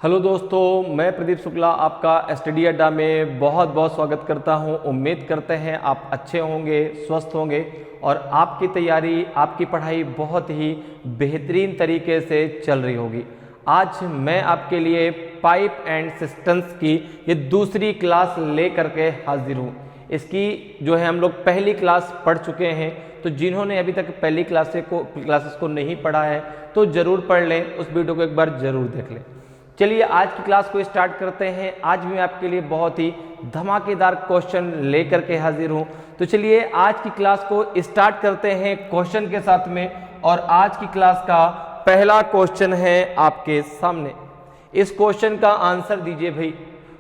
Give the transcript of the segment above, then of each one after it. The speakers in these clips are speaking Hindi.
हेलो दोस्तों, मैं प्रदीप शुक्ला आपका स्टडी अड्डा में बहुत बहुत स्वागत करता हूं। उम्मीद करते हैं आप अच्छे होंगे, स्वस्थ होंगे और आपकी तैयारी, आपकी पढ़ाई बहुत ही बेहतरीन तरीके से चल रही होगी। आज मैं आपके लिए पाइप एंड सिस्टम्स की ये दूसरी क्लास ले करके हाजिर हूँ। इसकी जो है हम लोग पहली क्लास पढ़ चुके हैं, तो जिन्होंने अभी तक पहली क्लासेस को नहीं पढ़ा है तो ज़रूर पढ़ लें, उस वीडियो को एक बार ज़रूर देख लें। चलिए आज की क्लास को स्टार्ट करते हैं। आज भी मैं आपके लिए बहुत ही धमाकेदार क्वेश्चन लेकर के हाजिर हूं। तो चलिए आज की क्लास को स्टार्ट करते हैं क्वेश्चन के साथ में। और आज की क्लास का पहला क्वेश्चन है आपके सामने। इस क्वेश्चन का आंसर दीजिए भाई।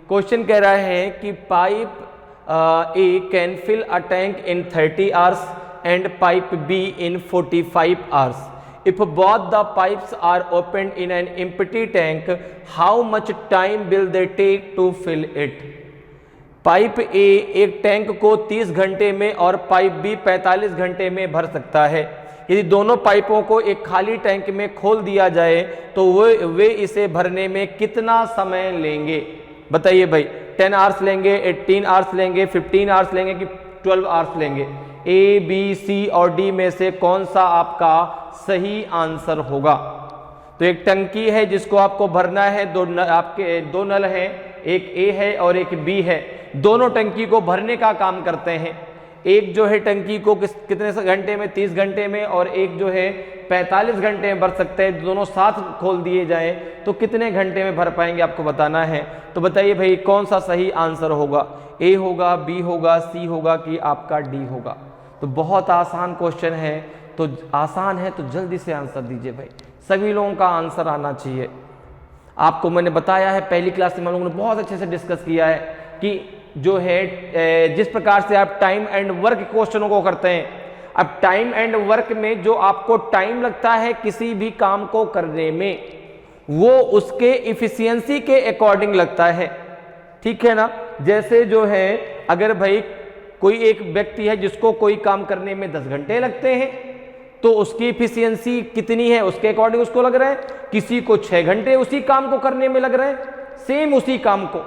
क्वेश्चन कह रहा है कि pipe A can fill a tank in 30 hours and pipe B in 45 hours. If both the pipes are opened in an empty tank, how much time will they take to fill it? Pipe ए एक टैंक को 30 घंटे में और पाइप बी 45 घंटे में भर सकता है। यदि दोनों पाइपों को एक खाली टैंक में खोल दिया जाए तो वे इसे भरने में कितना समय लेंगे? बताइए भाई, 10 आवर्स लेंगे, 18 आवर्स लेंगे, 15 आवर्स लेंगे कि 12 आवर्स लेंगे? ए, बी, सी और डी में से कौन सा आपका सही आंसर होगा? तो एक टंकी है जिसको आपको भरना है, आपके दो नल हैं, एक ए है और एक बी है। दोनों टंकी को भरने का काम करते हैं। एक जो है टंकी को कितने घंटे में, 30 घंटे में, और एक जो है 45 घंटे में भर सकते हैं। दोनों साथ खोल दिए जाएं तो कितने घंटे में भर पाएंगे आपको बताना है। तो बताइए भाई कौन सा सही आंसर होगा? ए होगा, बी होगा, सी होगा कि आपका डी होगा? तो बहुत आसान क्वेश्चन है, तो आसान है तो जल्दी से आंसर दीजिए भाई। सभी लोगों का आंसर आना चाहिए। आपको मैंने बताया है, पहली क्लास में हम लोगों ने बहुत अच्छे से डिस्कस किया है कि जो है जिस प्रकार से आप टाइम एंड वर्क क्वेश्चनों को करते हैं, अब टाइम एंड वर्क में जो आपको टाइम लगता है किसी भी काम को करने में, वो उसके इफिशियंसी के अकॉर्डिंग लगता है। ठीक है ना? जैसे जो है अगर भाई कोई एक व्यक्ति है जिसको कोई काम करने में 10 घंटे लगते हैं, तो उसकी इफिशियंसी कितनी है उसके अकॉर्डिंग उसको लग रहा है। किसी को 6 घंटे उसी काम को करने में लग रहे हैं, सेम उसी काम को।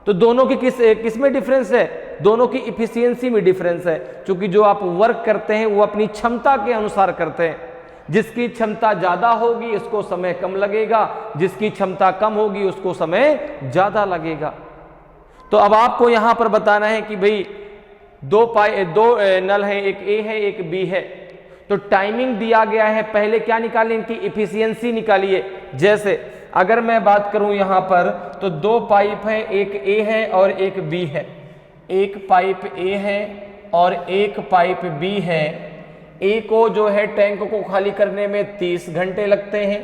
तो दोनों की किस में डिफरेंस है? दोनों की इफिशियंसी में डिफरेंस है। क्योंकि जो आप वर्क करते हैं वो अपनी क्षमता के अनुसार करते हैं। जिसकी क्षमता ज्यादा होगी उसको समय कम लगेगा, जिसकी क्षमता कम होगी उसको समय ज्यादा लगेगा। तो अब आपको यहां पर बताना है कि भाई दो नल हैं, एक ए है एक बी है, तो टाइमिंग दिया गया है। पहले क्या निकालें? इनकी इफिशियंसी निकालिए। जैसे अगर मैं बात करूं यहां पर, तो दो पाइप है, एक ए है और एक बी है। एक पाइप ए है और एक पाइप बी है। ए को जो है टैंक को खाली करने में 30 घंटे लगते हैं,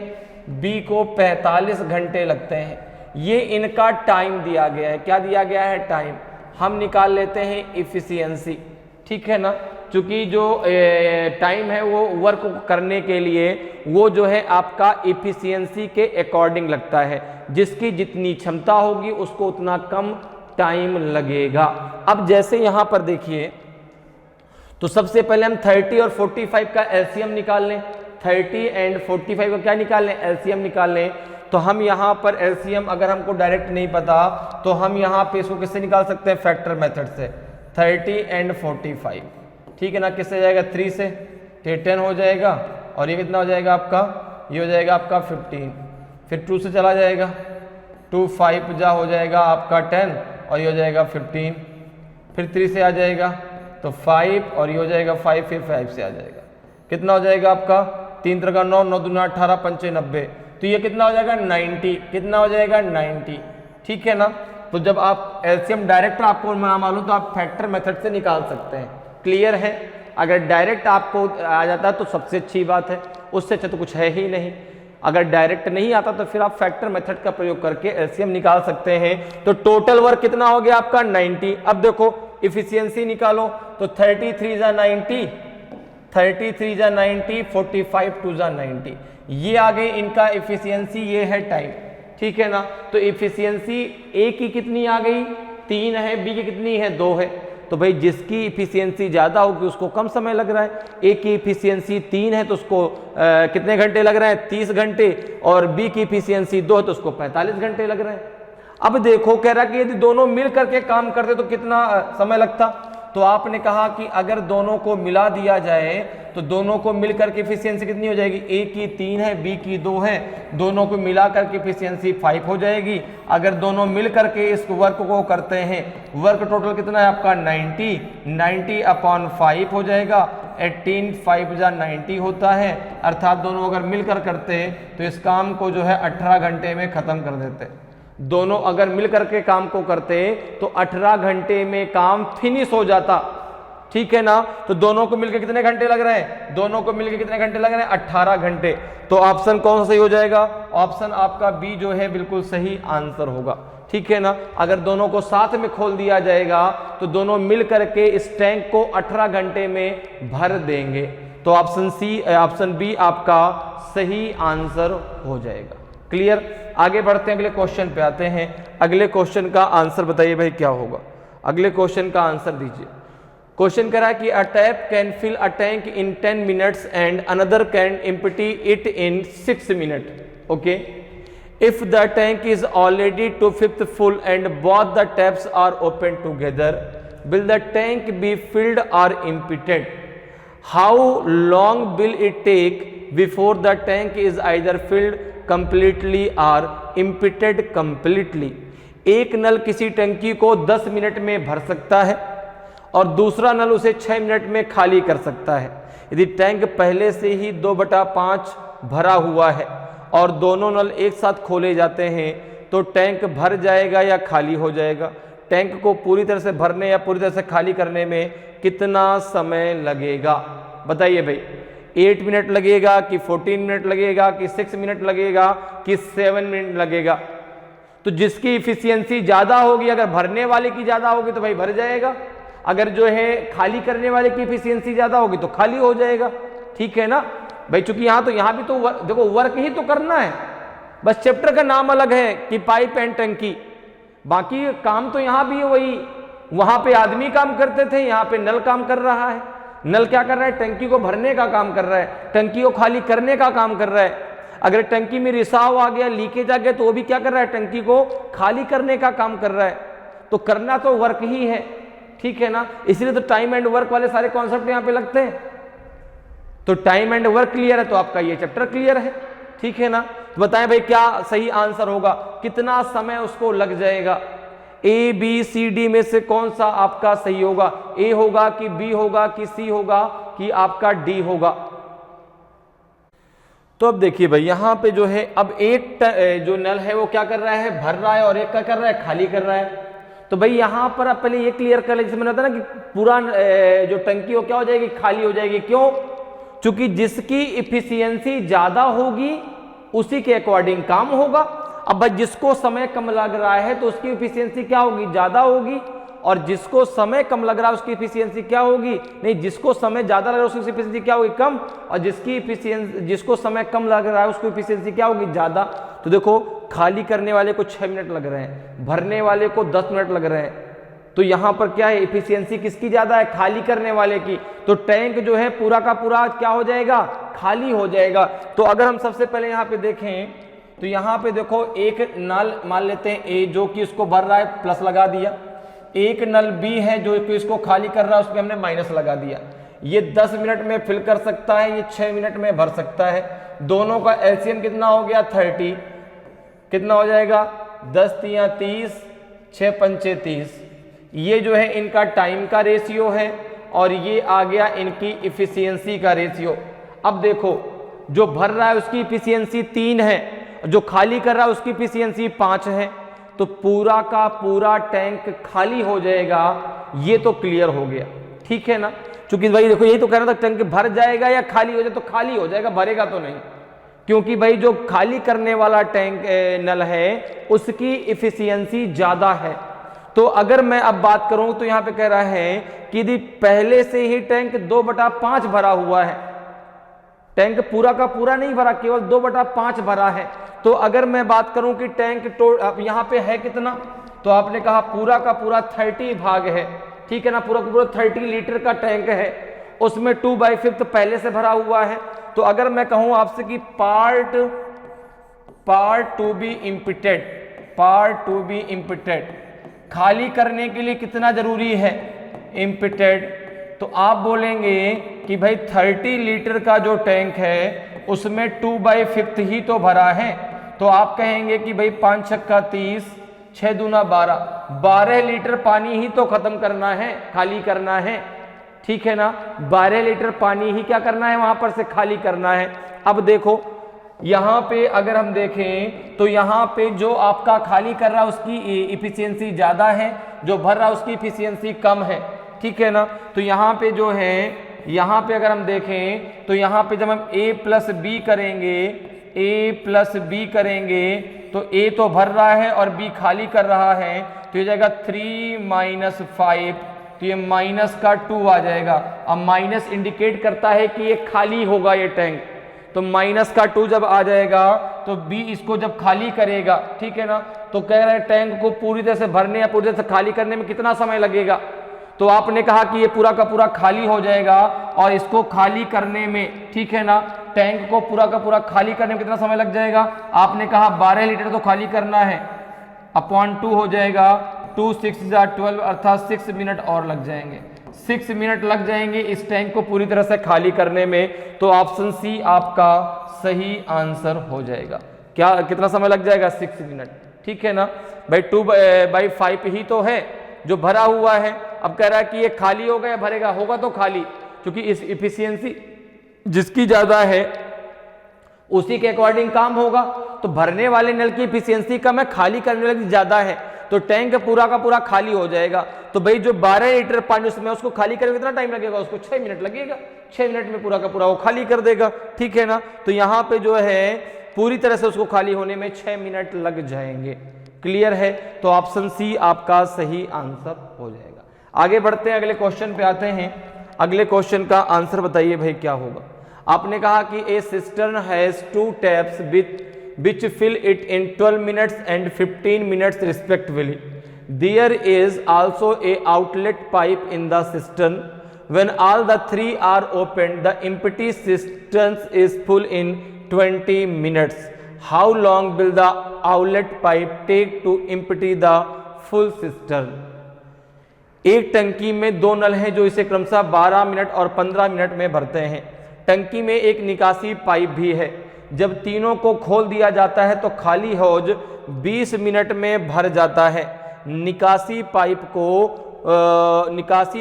बी को 45 घंटे लगते हैं। ये इनका टाइम दिया गया है। क्या दिया गया है? टाइम। हम निकाल लेते हैं इफिशियंसी। ठीक है ना? क्योंकि जो टाइम है वो वर्क करने के लिए वो जो है आपका इफिशियंसी के अकॉर्डिंग लगता है। जिसकी जितनी क्षमता होगी उसको उतना कम टाइम लगेगा। अब जैसे यहां पर देखिए, तो सबसे पहले हम 30 और 45 का एलसीएम निकाल लें। 30 एंड 45 का क्या निकाल लें? एलसीएम निकाल लें। तो हम यहाँ पर एलसीएम अगर हमको डायरेक्ट नहीं पता तो हम यहाँ पे इसको किससे निकाल सकते हैं? फैक्टर मेथड से। 30 एंड 45, ठीक है ना? किससे जाएगा? 3 से, तो 10 हो जाएगा। और ये कितना हो जाएगा आपका? ये हो जाएगा आपका 15। फिर 2 से चला जाएगा, 2 5 जा हो जाएगा आपका 10 और ये हो जाएगा 15। फिर 3 से आ जाएगा तो 5 और ये हो जाएगा 5, फिर 5 से आ जाएगा। कितना हो जाएगा आपका? 3 3 का 9, 9 दूना 18, 5 90। तो ये कितना हो जाएगा? 90। कितना हो जाएगा? 90। ठीक है ना? तो जब आप एलसीएम डायरेक्ट आपको ना मालूम तो आप फैक्टर मेथड से निकाल सकते हैं। क्लियर है? अगर डायरेक्ट आपको आ जाता है तो सबसे अच्छी बात है, उससे अच्छा तो कुछ है ही नहीं। अगर डायरेक्ट नहीं आता तो फिर आप फैक्टर मेथड का प्रयोग करके एलसीएम निकाल सकते हैं। तो टोटल वर्क कितना हो गया आपका? 90। अब देखो इफिशियंसी निकालो, तो 33 जा 90, 33 जा 90, 45 2 जा 90। ये आ गई इनका इफिशियंसी, ये है टाइम। ठीक है ना? तो इफिशियंसी ए की कितनी आ गई? 3 है, बी की कितनी है? 2 है। तो भाई जिसकी इफिशियंसी ज़्यादा होगी उसको कम समय लग रहा है। ए की इफिशियंसी 3 है तो उसको कितने घंटे लग रहे हैं, 30 घंटे, और बी की इफिशियंसी 2 है तो उसको 45 घंटे लग रहे हैं। अब देखो कह रहा कि यदि दोनों मिल करके काम करते तो कितना समय लगता, तो आपने कहा कि अगर दोनों को मिला दिया जाए तो दोनों को मिलकर के इफिशियंसी कितनी हो जाएगी, ए की 3 है बी की 2 है, दोनों को मिलाकर के इफिशियंसी 5 हो जाएगी। अगर दोनों मिल करके इस वर्क को करते हैं, वर्क टोटल कितना है आपका 90 अपॉन 5 हो जाएगा, 18 5 जा 90 होता है, अर्थात दोनों अगर मिलकर करते हैं तो इस काम को जो है 18 घंटे में खत्म कर देते हैं। दोनों अगर मिलकर के काम को करते तो 18 घंटे में काम फिनिश हो जाता, ठीक है ना। तो दोनों को मिलकर कितने घंटे लग रहे हैं, दोनों को मिलकर कितने घंटे लग रहे हैं, 18 घंटे। तो ऑप्शन कौन सा सही हो जाएगा, ऑप्शन आपका बी जो है बिल्कुल सही आंसर होगा, ठीक है ना। अगर दोनों को साथ में खोल दिया जाएगा तो दोनों मिल करके इस टैंक को 18 घंटे में भर देंगे। तो ऑप्शन बी आपका सही आंसर हो जाएगा। क्लियर, आगे बढ़ते हैं, अगले क्वेश्चन पे आते हैं। अगले क्वेश्चन का आंसर बताइए भाई क्या होगा, अगले क्वेश्चन का आंसर दीजिए। क्वेश्चन कह रहा है कि a tap can fill a tank in 10 minutes and another can empty it in 6 minute. Okay, if the tank is already 2/5 full and both the taps are open together, will the tank be filled or emptied? How long will it take before the tank is either filled completely or emptied completely? एक नल किसी टंकी को 10 मिनट में भर सकता है और दूसरा नल उसे 6 मिनट में खाली कर सकता है। यदि टैंक पहले से ही 2/5 भरा हुआ है और दोनों नल एक साथ खोले जाते हैं तो टैंक भर जाएगा या खाली हो जाएगा। टैंक को पूरी तरह से भरने या पूरी तरह से खाली करने में कितना समय लगेगा, बताइए भाई। 8 मिनट लगेगा कि 14 मिनट लगेगा कि 6 मिनट लगेगा कि 7 मिनट लगेगा। तो जिसकी इफिशियंसी ज़्यादा होगी, अगर भरने वाले की ज़्यादा होगी तो भाई भर जाएगा, अगर जो है खाली करने वाले की इफिशियंसी ज़्यादा होगी तो खाली हो जाएगा, ठीक है ना भाई। चूंकि यहाँ भी तो देखो वर्क ही तो करना है, बस चैप्टर का नाम अलग है कि पाइप एंड टंकी, बाकी काम तो यहाँ भी है वही। वहाँ पे आदमी काम करते थे, यहाँ पे नल काम कर रहा है। नल क्या कर रहा है, टंकी को भरने का काम कर रहा है, टंकी को खाली करने का काम कर रहा है। अगर टंकी में रिसाव आ गया, लीकेज आ गया तो वो भी क्या कर रहा है, टंकी को खाली करने का काम कर रहा है। तो करना तो वर्क ही है, ठीक है ना। इसलिए तो टाइम एंड वर्क वाले सारे कॉन्सेप्ट यहाँ पे लगते हैं। तो टाइम एंड वर्क क्लियर है तो आपका ये चैप्टर क्लियर है, ठीक है ना। तो बताएं भाई क्या सही आंसर होगा, कितना समय उसको लग जाएगा। ए बी सी डी में से कौन सा आपका सही होगा, ए होगा कि बी होगा कि सी होगा कि आपका डी होगा। तो अब देखिए भाई यहाँ पे जो है, अब एक जो नल है वो क्या कर रहा है, भर रहा है, और एक क्या कर रहा है, खाली कर रहा है। तो भाई यहाँ पर आप पहले ये क्लियर कर ले, जैसे मैंने बताया ना कि पूरा जो टंकी हो क्या हो जाएगी, खाली हो जाएगी। क्यों, क्योंकि जिसकी इफिशियंसी ज्यादा होगी उसी के अकॉर्डिंग काम होगा। अब भाई जिसको समय कम लग रहा है तो उसकी इफिशियंसी क्या होगी, ज्यादा होगी, और जिसको समय कम लग रहा है उसकी इफिशियंसी क्या होगी, नहीं, जिसको समय ज्यादा लग रहा है उसकी इफिशियंसी क्या होगी, कम, और जिसको समय कम लग रहा है उसकी इफिशियंसी क्या होगी, ज्यादा। तो देखो खाली करने वाले को 6 मिनट लग रहे हैं, भरने वाले को 10 मिनट लग रहे हैं। तो यहाँ पर क्या है, इफिशियंसी किसकी ज्यादा है, खाली करने वाले की। तो टैंक जो है पूरा का पूरा क्या हो जाएगा, खाली हो जाएगा। तो अगर हम सबसे पहले यहाँ पे देखें तो यहाँ पे देखो एक नल मान लेते हैं ए जो कि इसको भर रहा है, प्लस लगा दिया। एक नल बी है जो कि इसको खाली कर रहा है, उसमें हमने माइनस लगा दिया। ये 10 मिनट में फिल कर सकता है, ये 6 मिनट में भर सकता है। दोनों का एलसीएम कितना हो गया, 30, कितना हो जाएगा, 10 तिया 30, 6 पंचे 30। ये जो है इनका टाइम का रेशियो है और ये आ गया इनकी इफिशियंसी का रेशियो। अब देखो जो भर रहा है उसकी इफिशियंसी 3 है, जो खाली कर रहा है उसकी इफिशियंसी 5 है। तो पूरा का पूरा टैंक खाली हो जाएगा, ये तो क्लियर हो गया, ठीक है ना। क्योंकि भाई देखो यही तो कह रहा था, टैंक भर जाएगा या खाली हो जाए, तो खाली हो जाएगा, भरेगा तो नहीं। क्योंकि भाई जो खाली करने वाला टैंक नल है उसकी इफिशियंसी ज्यादा है। तो अगर मैं अब बात करूं तो यहां पे कह रहा है कि यदि पहले से ही टैंक 2/5 भरा हुआ है, टैंक पूरा का पूरा नहीं भरा, केवल 2/5 भरा है। तो अगर मैं बात करूं कि टैंक अब यहां पे है कितना, तो आपने कहा पूरा का पूरा 30 भाग है, ठीक है ना, पूरा पूरा 30 लीटर का टैंक है, उसमें 2/5 पहले से भरा हुआ है। तो अगर मैं कहूं आपसे कि पार्ट टू बी इम्पिटेड खाली करने के लिए कितना जरूरी है, इम्पिटेड, तो आप बोलेंगे कि भाई 30 लीटर का जो टैंक है उसमें 2/5 ही तो भरा है। तो आप कहेंगे कि भाई 5 छक्का 30, 6 दूना 12 लीटर पानी ही तो खत्म करना है, खाली करना है, ठीक है ना, 12 लीटर पानी ही क्या करना है, वहां पर से खाली करना है। अब देखो यहां पे अगर हम देखें तो यहां पे जो आपका खाली कर रहा है उसकी इफिशियंसी ज्यादा है, जो भर रहा है उसकी इफिशियंसी कम है, ठीक है ना। तो यहाँ पे जो है, यहाँ पे अगर हम देखें तो यहाँ पे जब हम a प्लस बी करेंगे तो a तो भर रहा है और b खाली कर रहा है, तो ये जाएगा 3 - 5, तो ये माइनस का 2 आ जाएगा। अब माइनस इंडिकेट करता है कि ये खाली होगा ये टैंक, तो माइनस का 2 जब आ जाएगा तो b इसको जब खाली करेगा, ठीक है ना, तो कह रहे हैं टैंक को पूरी तरह से भरने या पूरी तरह से खाली करने में कितना समय लगेगा। तो आपने कहा कि ये पूरा का पूरा खाली हो जाएगा, और इसको खाली करने में, ठीक है ना, टैंक को पूरा का पूरा खाली करने में कितना समय लग जाएगा, आपने कहा 12 लीटर तो खाली करना है, अपॉन 2 हो जाएगा, 2 6 12, अर्थात 6 मिनट और लग जाएंगे, 6 मिनट लग जाएंगे इस टैंक को पूरी तरह से खाली करने में। तो ऑप्शन सी आपका सही आंसर हो जाएगा। क्या कितना समय लग जाएगा, 6 मिनट, ठीक है ना भाई। 2/5 ही तो है जो भरा हुआ है। अब कह रहा है कि ये खाली होगा या भरेगा, होगा तो खाली, क्योंकि इस इफिशियंसी जिसकी ज्यादा है उसी के अकॉर्डिंग काम होगा। तो भरने वाले नल की इफिशियंसी कम है, खाली करने वाले की ज्यादा है, तो टैंक पूरा का पूरा खाली हो जाएगा। तो भाई जो 12 लीटर पानी उसमें, उसको खाली करने में कितना टाइम लगेगा, उसको 6 मिनट लगेगा, 6 मिनट में पूरा का पूरा वो खाली कर देगा, ठीक है ना। तो यहाँ पे जो है पूरी तरह से उसको खाली होने में 6 मिनट लग जाएंगे। क्लियर है, तो ऑप्शन सी आपका सही आंसर हो जाएगा। आगे बढ़ते हैं, अगले क्वेश्चन पे आते हैं। अगले क्वेश्चन का आंसर बताइए भाई क्या होगा। आपने कहा कि a cistern has 2 taps which fill it in 12 minutes and 15 minutes respectively. There is also a outlet pipe in the cistern. When all the 3 are opened, the empty cistern is full in 20 minutes. How long will the outlet pipe take to empty the full cistern? एक टंकी में 2 नल हैं जो इसे क्रमशः 12 मिनट और 15 मिनट में भरते हैं। टंकी में एक निकासी पाइप भी है। जब तीनों को खोल दिया जाता है तो खाली हौज 20 मिनट में भर जाता है। निकासी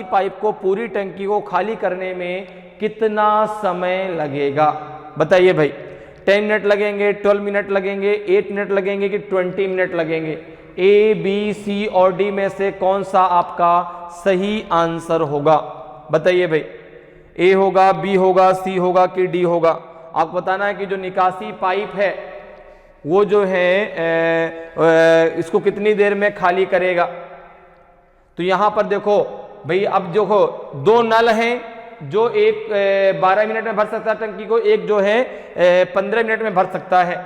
पाइप को पूरी टंकी को खाली करने में कितना समय लगेगा, बताइए भाई। 10 मिनट लगेंगे, 12 मिनट लगेंगे, 8 मिनट लगेंगे कि 20 मिनट लगेंगे। ए, बी, सी और डी में से कौन सा आपका सही आंसर होगा, बताइए भाई। ए होगा, बी होगा, सी होगा कि डी होगा। आपको बताना है कि जो निकासी पाइप है वो जो है इसको कितनी देर में खाली करेगा। तो यहां पर देखो भाई, अब देखो 2 नल हैं जो एक 12 मिनट में भर सकता है टंकी को, एक जो है 15 मिनट में भर सकता है।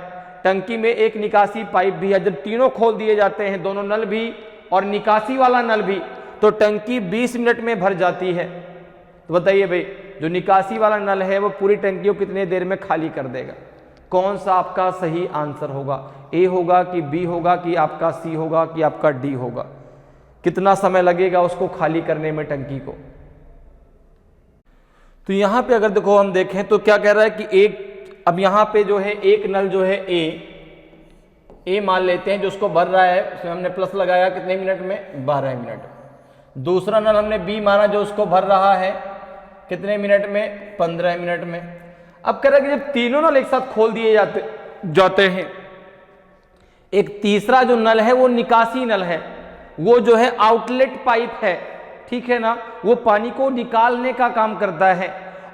टंकी में एक निकासी पाइप भी है। जब तीनों खोल दिए जाते हैं, दोनों नल भी और निकासी वाला नल भी, तो टंकी 20 मिनट में भर जाती है। तो बताइए भाई, जो निकासी वाला नल है वो पूरी टंकी को कितने देर में खाली कर देगा। कौन सा आपका सही आंसर होगा, ए होगा कि बी होगा कि आपका सी होगा कि आपका डी होगा। कितना समय लगेगा उसको खाली करने में टंकी को। तो यहां पे अगर देखो हम देखें तो क्या कह रहा है कि एक, अब यहां पे जो है एक नल जो है ए मान लेते हैं जो उसको भर रहा है, उसमें हमने प्लस लगाया कितने मिनट में, 12 मिनट। दूसरा नल हमने बी माना जो उसको भर रहा है कितने मिनट में, 15 मिनट में। अब कह रहा है कि जब तीनों नल एक साथ खोल दिए जाते हैं, एक तीसरा जो नल है वो निकासी नल है, वो जो है आउटलेट पाइप है, ठीक है ना, वो पानी को निकालने का काम करता है।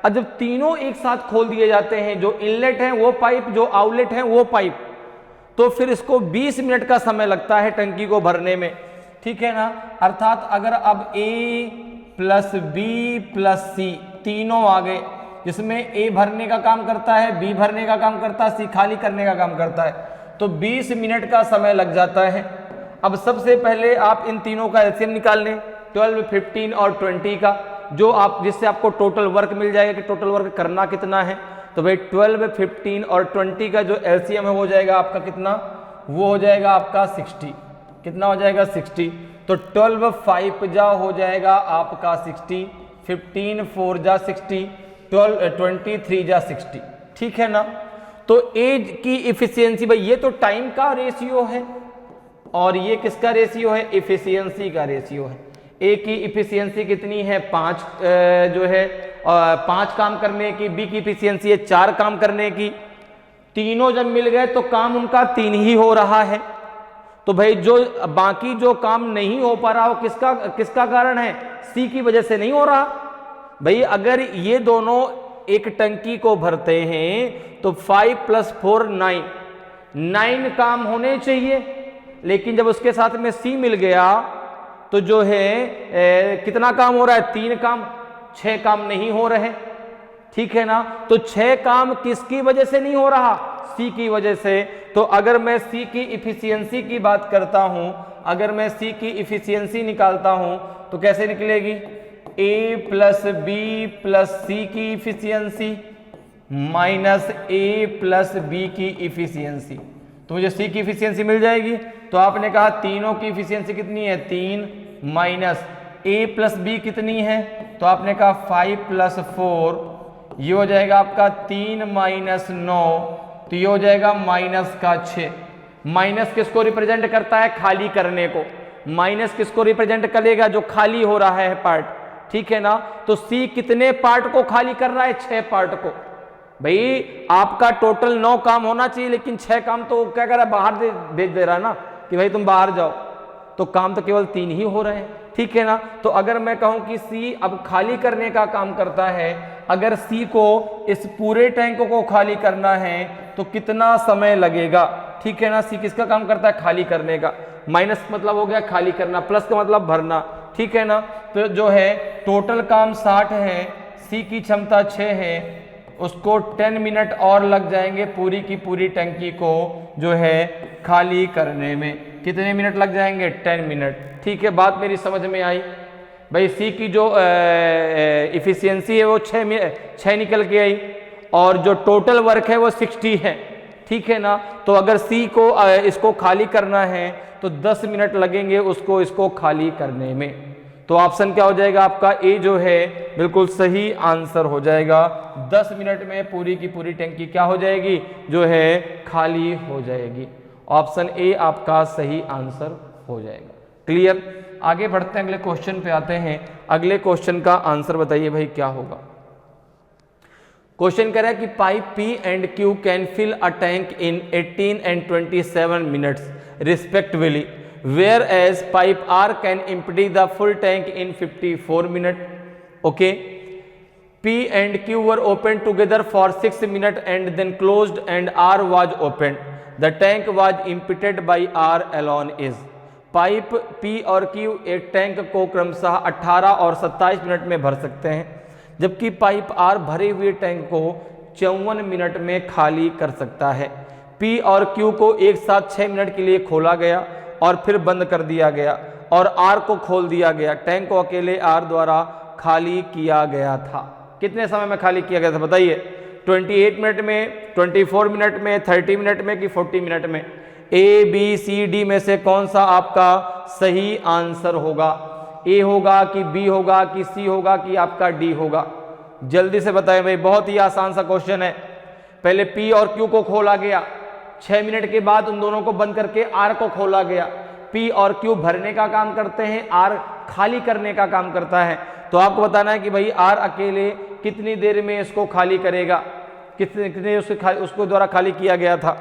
और जब तीनों एक साथ खोल दिए जाते हैं, जो इनलेट है वो पाइप, जो आउटलेट है वो पाइप, तो फिर इसको 20 मिनट का समय लगता है टंकी को भरने में, ठीक है ना। अर्थात अगर अब ए प्लस बी प्लस सी तीनों आ गए, जिसमें ए भरने का काम करता है, बी भरने का काम करता है, सी खाली करने का काम करता है, तो 20 मिनट का समय लग जाता है। अब सबसे पहले आप इन तीनों का एलसीएम निकाल लें। 12, 15 और 20 का, जो आप जिससे आपको टोटल वर्क मिल जाएगा कि टोटल वर्क करना कितना है। तो भाई 12, 15 और 20 का जो एलसीएम है वो हो जाएगा आपका कितना, वो हो जाएगा आपका 60। कितना हो जाएगा 60। तो 12 5 जा हो जाएगा आपका 60, 15 4 जा 60, 23 जा 60। ठीक है ना। तो एज की इफिशियंसी, भाई ये तो टाइम का रेशियो है और ये किसका रेशियो है, इफिशियंसी का रेशियो है। ए की इफिशियंसी कितनी है 5 जो है 5 काम करने की, बी की इफिशियंसी है 4 काम करने की। तीनों जब मिल गए तो काम उनका 3 ही हो रहा है। तो भाई जो बाकी जो काम नहीं हो पा रहा वो किसका कारण है, सी की वजह से नहीं हो रहा। भाई अगर ये दोनों एक टंकी को भरते हैं तो 5 + 4 9 काम होने चाहिए, लेकिन जब उसके साथ में सी मिल गया तो जो है कितना काम हो रहा है, 3 काम, 6 काम नहीं हो रहे। ठीक है ना। तो 6 काम किसकी वजह से नहीं हो रहा, सी की वजह से। तो अगर मैं सी की इफिशियंसी की बात करता हूं, अगर मैं सी की इफिशियंसी निकालता हूं तो कैसे निकलेगी, ए प्लस बी प्लस सी की इफिशियंसी माइनस ए प्लस बी की इफिशियंसी। तो मुझे सी की इफिशियंसी मिल जाएगी। तो आपने कहा तीनों की इफिशियंसी कितनी है 3 माइनस ए प्लस बी कितनी है, तो आपने कहा 5 + 4, ये हो जाएगा आपका 3 - 9, तो ये हो जाएगा -6। माइनस किसको रिप्रेजेंट करता है, खाली करने को। माइनस किसको रिप्रेजेंट करेगा, जो खाली हो रहा है पार्ट। ठीक है ना। तो सी कितने पार्ट को खाली कर रहा है, 6 पार्ट को। भाई आपका टोटल 9 काम होना चाहिए, लेकिन 6 काम तो क्या कर रहा है, बाहर भेज दे रहा है ना कि भाई तुम बाहर जाओ, तो काम तो केवल 3 ही हो रहे हैं। ठीक है ना। तो अगर मैं कहूं कि सी अब खाली करने का काम करता है, अगर सी को इस पूरे टैंक को खाली करना है तो कितना समय लगेगा। ठीक है ना। सी किसका काम करता है, खाली करने का। माइनस मतलब हो गया खाली करना, प्लस का मतलब भरना। ठीक है ना। तो जो है टोटल काम 60 है, सी की क्षमता 6 है, उसको 10 मिनट और लग जाएंगे पूरी की पूरी टंकी को जो है खाली करने में। कितने मिनट लग जाएंगे, 10 मिनट। ठीक है, बात मेरी समझ में आई। भाई सी की जो इफिशियंसी है वो 6 निकल के आई और जो टोटल वर्क है वो 60 है। ठीक है ना। तो अगर सी को इसको खाली करना है तो 10 मिनट लगेंगे उसको इसको खाली करने में। तो ऑप्शन क्या हो जाएगा आपका, ए जो है बिल्कुल सही आंसर हो जाएगा। 10 मिनट में पूरी की पूरी टंकी क्या हो जाएगी, जो है खाली हो जाएगी। ऑप्शन ए आपका सही आंसर हो जाएगा। क्लियर। आगे बढ़ते हैं, अगले क्वेश्चन पे आते हैं। अगले क्वेश्चन का आंसर बताइए भाई क्या होगा। क्वेश्चन कह रहा है कि pipe P and Q can fill a tank in 18 and 27 minutes respectively, whereas pipe R can empty the full tank in 54 minute. Okay. P and Q were opened together for 6 minutes and then closed and R was opened. The tank was emptied by R alone is. Pipe P और Q एक टैंक को क्रमशः 18 और 27 मिनट में भर सकते हैं, जबकि पाइप R भरे हुए टैंक को 54 मिनट में खाली कर सकता है। P और Q को एक साथ 6 मिनट के लिए खोला गया और फिर बंद कर दिया गया और R को खोल दिया गया। टैंक को अकेले R द्वारा खाली किया गया था। कितने समय में खाली किया गया था बताइए, 28 मिनट में, 24 मिनट में, 30 मिनट में कि 40 मिनट में। ए बी सी डी में से कौन सा आपका सही आंसर होगा, ए होगा कि बी होगा कि सी होगा कि आपका डी होगा, जल्दी से बताएं भाई। बहुत ही आसान सा क्वेश्चन है। पहले P और Q को खोला गया, 6 मिनट के बाद उन दोनों को बंद करके R को खोला गया। P और Q भरने का काम करते हैं, R खाली करने का काम करता है। तो आपको बताना है कि भाई R अकेले कितनी देर में इसको खाली करेगा, कितने उसको द्वारा खाली किया गया था,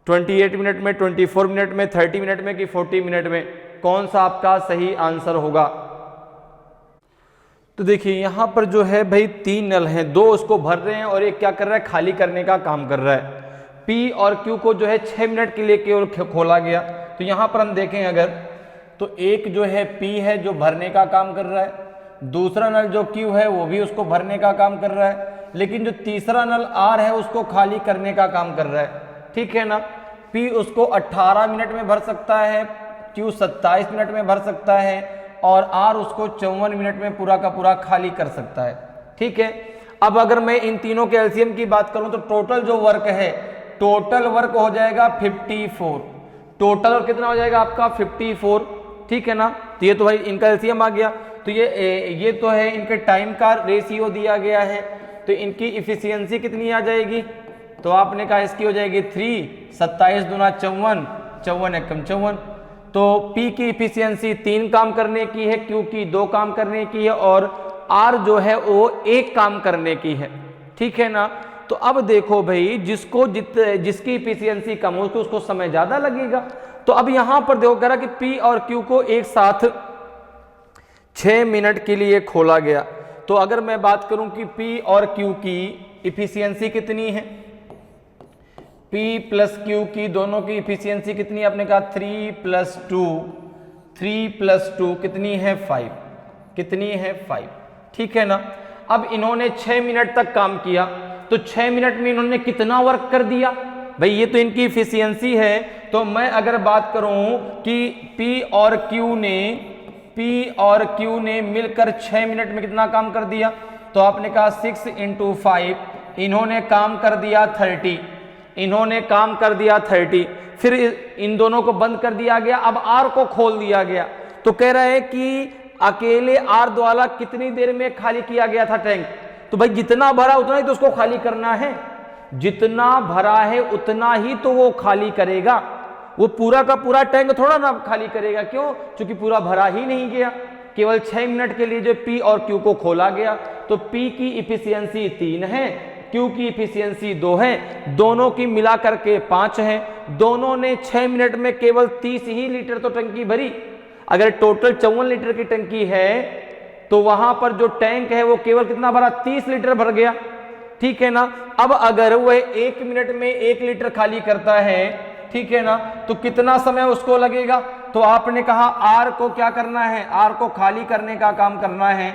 28 मिनट में, 24 मिनट में, 30 मिनट में कि 40 मिनट में। कौन सा आपका सही आंसर होगा। तो देखिए यहां पर जो है भाई 3 नल हैं, 2 उसको भर रहे हैं और एक क्या कर रहा है, खाली करने का काम कर रहा है। P और Q को जो है 6 मिनट के लिए केवल खोला गया। तो यहां पर हम देखें अगर, तो एक जो है P है जो भरने का काम कर रहा है, दूसरा नल जो Q है वो भी उसको भरने का काम कर रहा है, लेकिन जो तीसरा नल R है उसको खाली करने का काम कर रहा है। ठीक है ना। P उसको 18 मिनट में भर सकता है, Q 27 मिनट में भर सकता है और R उसको 54 मिनट में पूरा का पूरा खाली कर सकता है। ठीक है, अब अगर मैं इन तीनों के एलसीएम की बात करूं तो टोटल जो वर्क है, टोटल वर्क हो जाएगा 54। टोटल वर्क कितना हो जाएगा आपका 54। ठीक है ना, तो ये तो भाई इनका एलसीएम आ गया। तो ये तो है इनके टाइम का रेशियो दिया गया है, तो इनकी इफिशियंसी कितनी आ जाएगी, तो आपने कहा इसकी हो जाएगी 3, 27 दूना 54, 54 एकम 54। तो P की इफिशियंसी 3 काम करने की है, Q की 2 काम करने की है, और R जो है वो 1 काम करने की है। ठीक है ना, तो अब देखो भाई जिसकी इफिशियंसी कम हो उसको समय ज्यादा लगेगा। तो अब यहां पर देखो कह रहा कि P और Q को एक साथ 6 मिनट के लिए खोला गया। तो अगर मैं बात करूं कि P और Q की इफिशियंसी कितनी है, P प्लस Q की दोनों की इफिशियंसी कितनी है, आपने कहा 3 प्लस 2 कितनी है 5, कितनी है 5। ठीक है ना, अब इन्होंने 6 मिनट तक काम किया, तो 6 मिनट में इन्होंने कितना वर्क कर दिया भाई, ये तो इनकी इफिशियंसी है। तो मैं अगर बात करूं कि P और Q ने मिलकर 6 मिनट में कितना काम कर दिया, तो आपने कहा 6 × 5, इन्होंने काम कर दिया 30, इन्होंने काम कर दिया 30। फिर इन दोनों को बंद कर दिया गया, अब R को खोल दिया गया। तो कह रहा है कि अकेले R द्वारा कितनी देर में खाली किया गया था टैंक, तो भाई जितना भरा उतना ही तो उसको खाली करना है, जितना भरा है उतना ही तो वो खाली करेगा, वो पूरा का पूरा टैंक थोड़ा ना खाली करेगा। क्यों, क्योंकि पूरा भरा ही नहीं गया, केवल 6 मिनट के लिए जो P और Q को खोला गया। तो P की इफिशियंसी 3 है, Q की इफिशियंसी 2 है, दोनों की मिला करके 5 है। दोनों ने 6 मिनट में केवल 30 ही लीटर तो टंकी भरी। अगर टोटल 54 लीटर की टंकी है तो वहां पर जो टैंक है वो केवल कितना भरा, 30 लीटर भर गया। ठीक है ना, अब अगर वह 1 मिनट में 1 लीटर खाली करता है, ठीक है ना, तो कितना समय उसको लगेगा, तो आपने कहा R को क्या करना है, R को खाली करने का काम करना है।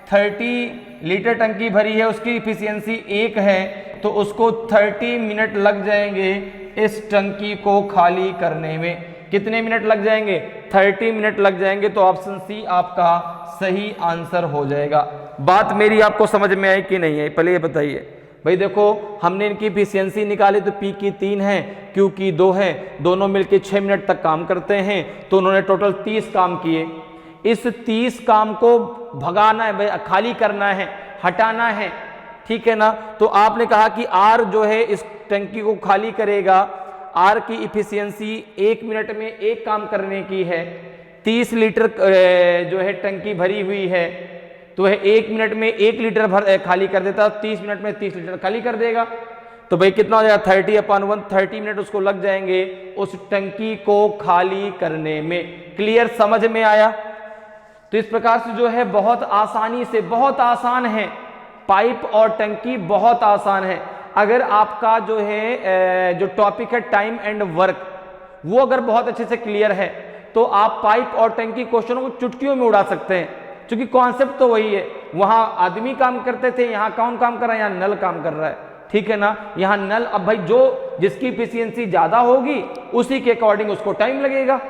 30 लीटर टंकी भरी है, उसकी इफिशियंसी 1 है, तो उसको 30 मिनट लग जाएंगे इस टंकी को खाली करने में। कितने मिनट लग जाएंगे, 30 मिनट लग जाएंगे। तो ऑप्शन सी आपका सही आंसर हो जाएगा। बात मेरी आपको समझ में आई कि नहीं आई, पहले ये बताइए भाई। देखो हमने इनकी इफिशियंसी निकाली, तो P की 3 है, Q की 2 है, दोनों मिलके 6 मिनट तक काम करते हैं, तो उन्होंने टोटल 30 काम किए। इस 30 काम को भगाना है भाई, खाली करना है, हटाना है। ठीक है ना, तो आपने कहा कि R जो है इस टंकी को खाली करेगा। R की इफिशियंसी 1 मिनट में 1 काम करने की है, 30 लीटर जो है टंकी भरी हुई है, तो वह 1 मिनट में 1 लीटर खाली कर देता, 30 मिनट में 30 लीटर खाली कर देगा। तो भाई कितना हो जाएगा 30/1, 30 मिनट उसको लग जाएंगे उस टंकी को खाली करने में। क्लियर, समझ में आया। तो इस प्रकार से जो है बहुत आसानी से, बहुत आसान है, पाइप और टंकी बहुत आसान है। अगर आपका जो है जो टॉपिक है टाइम एंड वर्क, वो अगर बहुत अच्छे से क्लियर है तो आप पाइप और टंकी क्वेश्चनों को चुटकियों में उड़ा सकते हैं, क्योंकि कॉन्सेप्ट तो वही है। वहां आदमी काम करते थे, यहाँ कौन काम कर रहा है, यहाँ नल काम कर रहा है। ठीक है ना, यहाँ नल, अब भाई जो जिसकी इफिशियंसी ज्यादा होगी उसी के अकॉर्डिंग उसको टाइम लगेगा,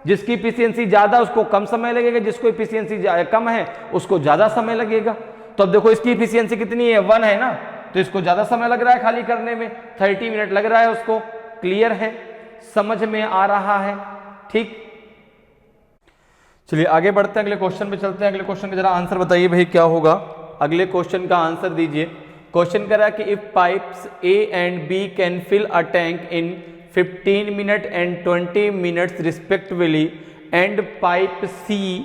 जिसकी इफिशियंसी ज्यादा उसको कम समय लगेगा, जिसको इफिशियंसी कम है उसको ज्यादा समय लगेगा। तो अब देखो इसकी इफिशियंसी कितनी है, 1 है ना, तो इसको ज्यादा समय लग रहा है खाली करने में, 30 मिनट लग रहा है उसको। क्लियर है, समझ में आ रहा है। ठीक, चलिए आगे बढ़ते हैं, अगले क्वेश्चन पे चलते हैं। अगले क्वेश्चन का जरा आंसर बताइए भाई क्या होगा। अगले क्वेश्चन का आंसर दीजिए। क्वेश्चन कह रहा है कि if pipes A and B can fill a tank in 15 minute and 20 minutes respectively and pipe C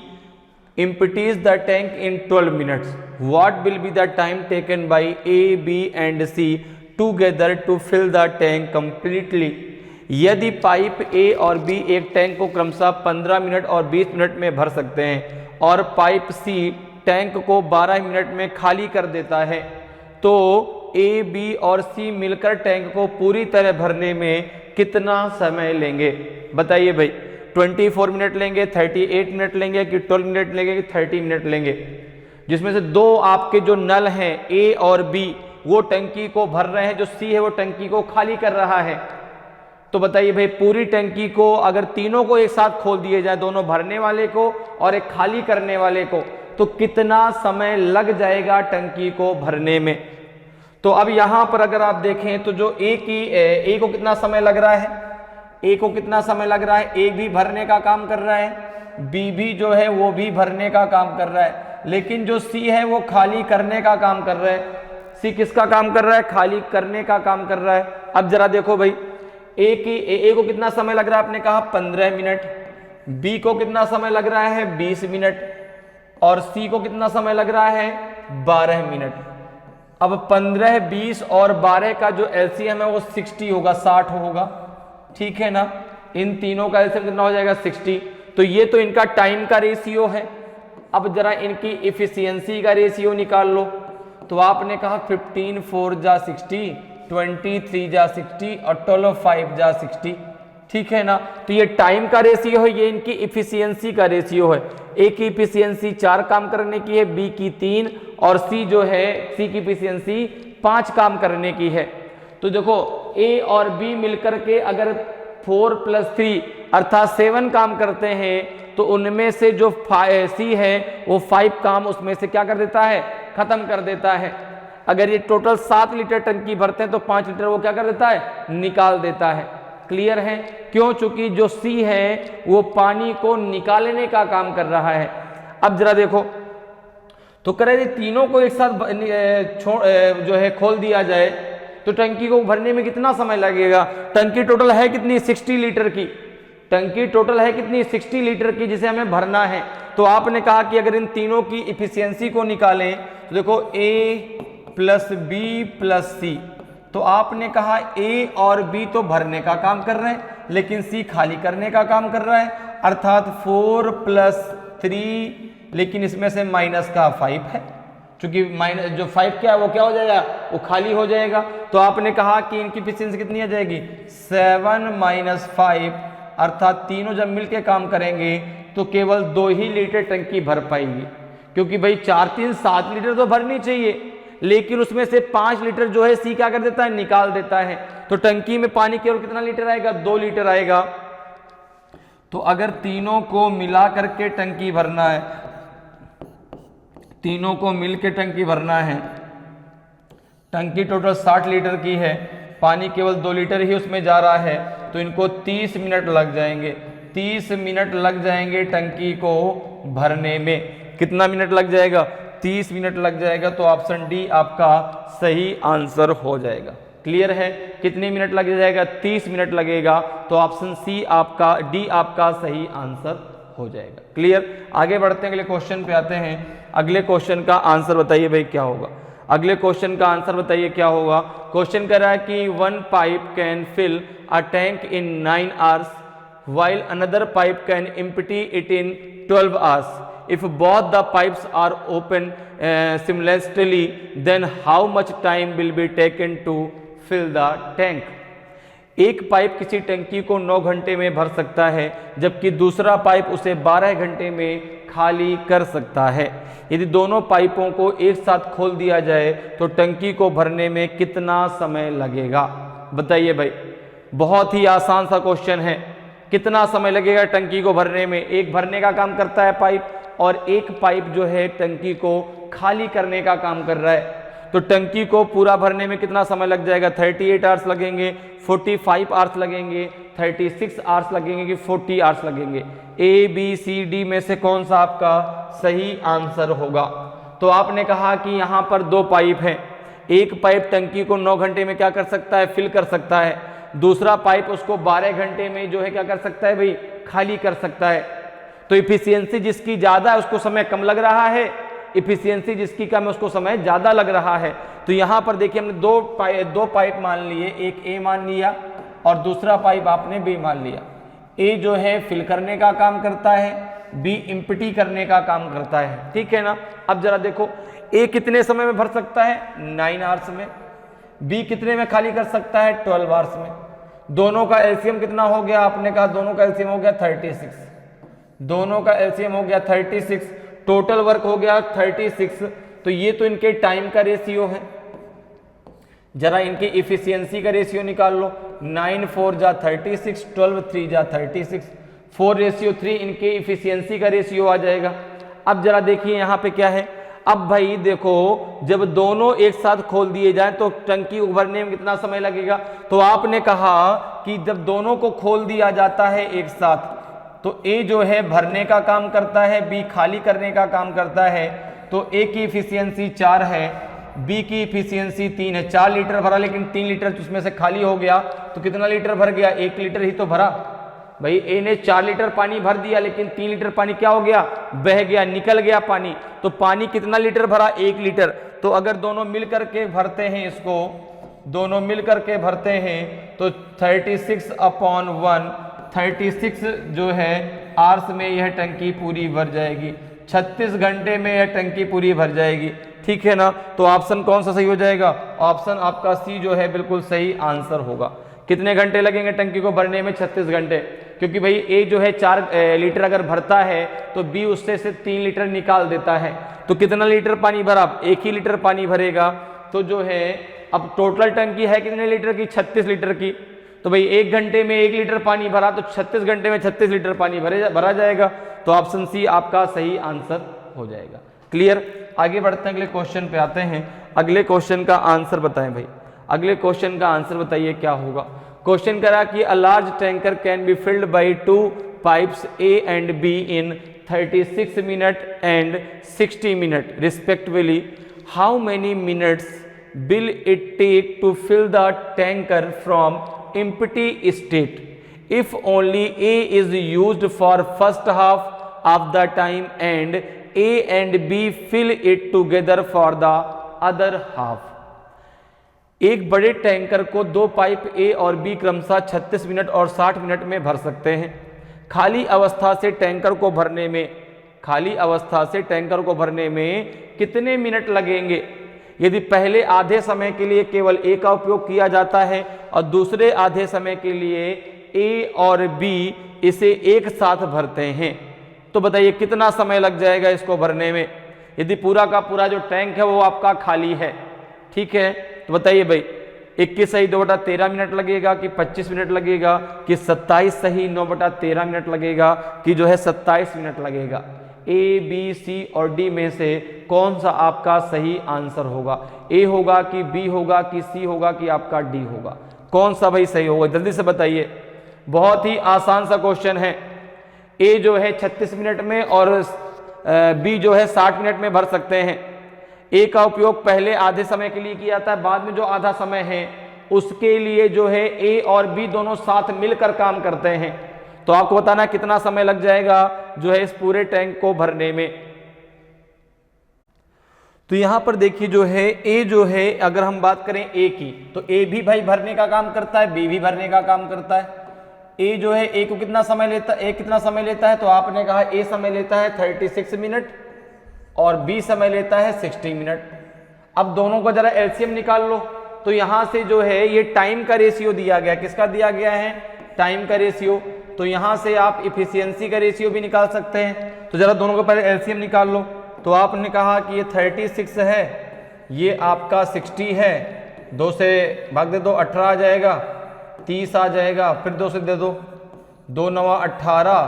empties the tank in 12 minutes, what will be the time taken by A, B and C together to fill the tank completely? यदि पाइप A और B एक टैंक को क्रमशः 15 मिनट और 20 मिनट में भर सकते हैं और पाइप C टैंक को 12 मिनट में खाली कर देता है, तो A, B और C मिलकर टैंक को पूरी तरह भरने में कितना समय लेंगे? बताइए भाई, 24 मिनट लेंगे, 38 मिनट लेंगे कि 12 मिनट लेंगे कि 30 मिनट लेंगे? जिसमें से दो आपके जो नल हैं A और B वो टंकी को भर रहे हैं, जो C है वो टंकी को खाली कर रहा है। तो बताइए भाई, पूरी टंकी को अगर तीनों को एक साथ खोल दिए जाए, दोनों भरने वाले को और एक खाली करने वाले को, तो कितना समय लग जाएगा टंकी को भरने में। तो अब यहां पर अगर आप देखें तो जो ए को कितना समय लग रहा है, ए को कितना समय लग रहा है, ए भी भरने का काम कर रहा है, बी भी जो है वो भी भरने का काम कर रहा है, लेकिन जो सी है वो खाली करने का काम कर रहा है। सी किसका काम कर रहा है, खाली करने का काम कर रहा है। अब जरा देखो भाई, ए को कितना समय लग रहा है, आपने कहा 15 मिनट, बी को कितना समय लग रहा है 20 मिनट, और सी को कितना समय लग रहा है 12 मिनट। अब 15, 20 और 12 का जो एलसीएम है वो 60 होगा, 60 होगा, ठीक है ना। इन तीनों का एलसीएम कितना हो जाएगा 60। तो ये तो इनका टाइम का रेशियो है। अब जरा इनकी इफिशियंसी का रेशियो निकाल लो। तो आपने कहा 15 4 जा 60, 23 जा 60 और 12 5 जा 60, ठीक है ना। तो ये टाइम का रेशियो है, ये इनकी इफिशियंसी का रेशियो है। ए की इफिशियंसी 4 काम करने की है, बी की 3, और सी जो है, सी की इफिशियंसी 5 काम करने की है। तो देखो ए और बी मिलकर के अगर 4 + 3 अर्थात 7 काम करते हैं, तो उनमें से जो सी है वो 5 काम उसमें से क्या कर देता है, खत्म कर देता है। अगर ये टोटल 7 लीटर टंकी भरते हैं तो 5 लीटर वो क्या कर देता है, निकाल देता है। क्लियर है? क्यों? चूंकि जो सी है वो पानी को निकालने का काम कर रहा है। अब जरा देखो, तो करें तीनों को एक साथ जो है खोल दिया जाए तो टंकी को भरने में कितना समय लगेगा। टंकी टोटल है कितनी, 60 लीटर की। टंकी टोटल है कितनी, 60 लीटर की, जिसे हमें भरना है। तो आपने कहा कि अगर इन तीनों की इफिशियंसी को निकालें तो देखो ए + बी + सी, तो आपने कहा ए और बी तो भरने का काम कर रहे हैं, लेकिन सी खाली करने का काम कर रहा है, अर्थात 4 + 3, लेकिन इसमें से माइनस का 5 है, क्योंकि माइनस जो 5 क्या है वो क्या हो जाएगा, वो खाली हो जाएगा। तो आपने कहा कि इनकी इफिशियंसी कितनी आ जाएगी, 7 - 5, अर्थात तीनों जब मिलके काम करेंगे तो केवल 2 ही लीटर टंकी भर पाएगी, क्योंकि भाई 4 3 7 लीटर तो भरनी चाहिए, लेकिन उसमें से 5 लीटर जो है सी क्या कर देता है, निकाल देता है। तो टंकी में पानी केवल कितना लीटर आएगा, 2 लीटर आएगा। तो अगर तीनों को मिला करके टंकी भरना है, तीनों को मिल के टंकी भरना है, टंकी टोटल 60 लीटर की है, पानी केवल 2 लीटर ही उसमें जा रहा है, तो इनको 30 मिनट लग जाएंगे। 30 मिनट लग जाएंगे टंकी को भरने में। कितना मिनट लग जाएगा, 30 मिनट लग जाएगा। तो ऑप्शन डी आपका सही आंसर हो जाएगा। क्लियर है? कितने मिनट लग जाएगा, 30 मिनट लगेगा। तो ऑप्शन सी आपका, डी आपका सही आंसर हो जाएगा। क्लियर? आगे बढ़ते हैं, अगले क्वेश्चन पे आते हैं। अगले क्वेश्चन का आंसर बताइए भाई क्या होगा। अगले क्वेश्चन का आंसर बताइए क्या होगा। क्वेश्चन कह रहा है कि 1 pipe can fill a tank in 9 hours while another pipe can empty it in 12 hours. If both the pipes are open simultaneously, then how much time will be taken to fill the tank? एक पाइप किसी टंकी को 9 घंटे में भर सकता है, जबकि दूसरा पाइप उसे 12 घंटे में खाली कर सकता है। यदि दोनों पाइपों को एक साथ खोल दिया जाए तो टंकी को भरने में कितना समय लगेगा। बताइए भाई, बहुत ही आसान सा क्वेश्चन है। कितना समय लगेगा टंकी को भरने में? एक भरने का काम करता है पाइप, और एक पाइप जो है टंकी को खाली करने का काम कर रहा है। तो टंकी को पूरा भरने में कितना समय लग जाएगा? 38 आवर्स लगेंगे, 45 आवर्स लगेंगे, 36 आवर्स लगेंगे कि 40 आवर्स लगेंगे। ए बी सी डी में से कौन सा आपका सही आंसर होगा? तो आपने कहा कि यहाँ पर 2 पाइप हैं। एक पाइप टंकी को 9 घंटे में क्या कर सकता है, फिल कर सकता है। दूसरा पाइप उसको 12 घंटे में जो है क्या कर सकता है भाई, खाली कर सकता है। तो इफिशियंसी जिसकी ज़्यादा है उसको समय कम लग रहा है, इफिशियंसी जिसकी कम है उसको समय ज़्यादा लग रहा है। तो यहाँ पर देखिए हमने दो पाइप मान लिए, एक ए मान लिया और दूसरा पाइप आपने बी मान लिया। ए जो है फिल करने का काम करता है, बी इम्पटी करने का काम करता है, ठीक है ना। अब जरा देखो, ए कितने समय में भर सकता है, 9 आवर्स में। बी कितने में खाली कर सकता है, 12 आवर्स में। दोनों का एलसीएम कितना हो गया, आपने कहा दोनों का एलसीएम हो गया 36। दोनों का एलसीएम हो गया 36, टोटल वर्क हो गया 36। तो ये तो इनके टाइम का रेशियो है, जरा इनकी इफिशियंसी का रेशियो निकाल लो। 9 4 जा 36, 12 3 जा 36, 4:3 इनके इफिशियंसी का रेशियो आ जाएगा। अब जरा देखिए यहाँ पे क्या है। अब भाई देखो, जब दोनों एक साथ खोल दिए जाए तो टंकी उभरने में कितना समय लगेगा। तो आपने कहा कि जब दोनों को खोल दिया जाता है एक साथ, तो ए जो है भरने का काम करता है, बी खाली करने का काम करता है। तो ए की इफिशियंसी 4 है, बी की इफिशियंसी 3 है। 4 लीटर भरा, लेकिन 3 लीटर उसमें से खाली हो गया, तो कितना लीटर भर गया? 1 लीटर ही तो भरा। भाई ए ने 4 लीटर पानी भर दिया, लेकिन 3 लीटर पानी क्या हो गया? बह गया, निकल गया पानी। तो पानी कितना लीटर भरा? 1 लीटर। तो अगर दोनों मिल करके भरते हैं इसको, दोनों मिल करके भरते हैं तो 36/1, 36 जो है आवर्स में यह टंकी पूरी भर जाएगी। 36 घंटे में यह टंकी पूरी भर जाएगी। ठीक है ना। तो ऑप्शन कौन सा सही हो जाएगा? ऑप्शन आपका सी जो है बिल्कुल सही आंसर होगा। कितने घंटे लगेंगे टंकी को भरने में? 36 घंटे। क्योंकि भाई ए जो है 4 लीटर अगर भरता है तो बी उससे से 3 लीटर निकाल देता है। तो कितना लीटर पानी भरा? 1 ही लीटर पानी भरेगा। तो जो है अब टोटल टंकी है कितने लीटर की? 36 लीटर की। तो भाई 1 घंटे में 1 लीटर पानी भरा, तो 36 घंटे में 36 लीटर पानी भरा जाएगा। तो ऑप्शन सी आपका सही आंसर हो जाएगा। क्लियर। आगे बढ़ते हैं, अगले क्वेश्चन पे आते हैं। अगले क्वेश्चन का आंसर बताएं भाई। अगले क्वेश्चन का आंसर बताइए क्या होगा। क्वेश्चन करा कि a large tanker can be filled by 2 pipes A and B in 36 minute and 60 minute respectively. How many minutes will it take to fill the tanker from empty state if only A is used for first half of the time and A and B fill it together for the other half। एक बड़े टैंकर को 2 पाइप ए और बी क्रमशः 36 मिनट और 60 मिनट में भर सकते हैं। खाली अवस्था से टैंकर को भरने में, खाली अवस्था से टैंकर को भरने में कितने मिनट लगेंगे? यदि पहले आधे समय के लिए केवल ए का उपयोग किया जाता है और दूसरे आधे समय के लिए ए और बी इसे एक साथ भरते हैं, तो बताइए कितना समय लग जाएगा इसको भरने में। यदि पूरा का पूरा जो टैंक है वो आपका खाली है, ठीक है, तो बताइए भाई 21 सही 2/13 मिनट लगेगा कि 25 मिनट लगेगा कि 27 सही 9/13 मिनट लगेगा कि जो है 27 मिनट लगेगा। ए बी सी और डी में से कौन सा आपका सही आंसर होगा? ए होगा कि बी होगा कि सी होगा कि आपका डी होगा? कौन सा भाई सही होगा? जल्दी से बताइए। बहुत ही आसान सा क्वेश्चन है। ए जो है 36 मिनट में और बी जो है 60 मिनट में भर सकते हैं। ए का उपयोग पहले आधे समय के लिए किया जाता है, बाद में जो आधा समय है उसके लिए जो है ए और बी दोनों साथ मिलकर काम करते हैं। तो आपको बताना कितना समय लग जाएगा जो है इस पूरे टैंक को भरने में। तो यहां पर देखिए जो है ए जो है, अगर हम बात करें ए की, तो ए भी भाई भरने का काम करता है, बी भी भरने का काम करता है। ए जो है ए को कितना समय लेता है? ए कितना समय लेता है? तो आपने कहा ए समय लेता है 36 मिनट और बी समय लेता है 60 मिनट। अब दोनों का जरा एलसीएम निकाल लो। तो यहां से जो है ये टाइम का रेशियो दिया गया। किसका दिया गया है? टाइम का रेशियो। तो यहां से आप इफिशियंसी का रेशियो भी निकाल सकते हैं। तो जरा दोनों का पहले एलसीएम निकाल लो। तो आपने कहा कि ये 36 है, ये आपका 60 है, 2 से भाग दे दो 18 आ जाएगा, 30 आ जाएगा, फिर 2 से दे दो, 2 9 18,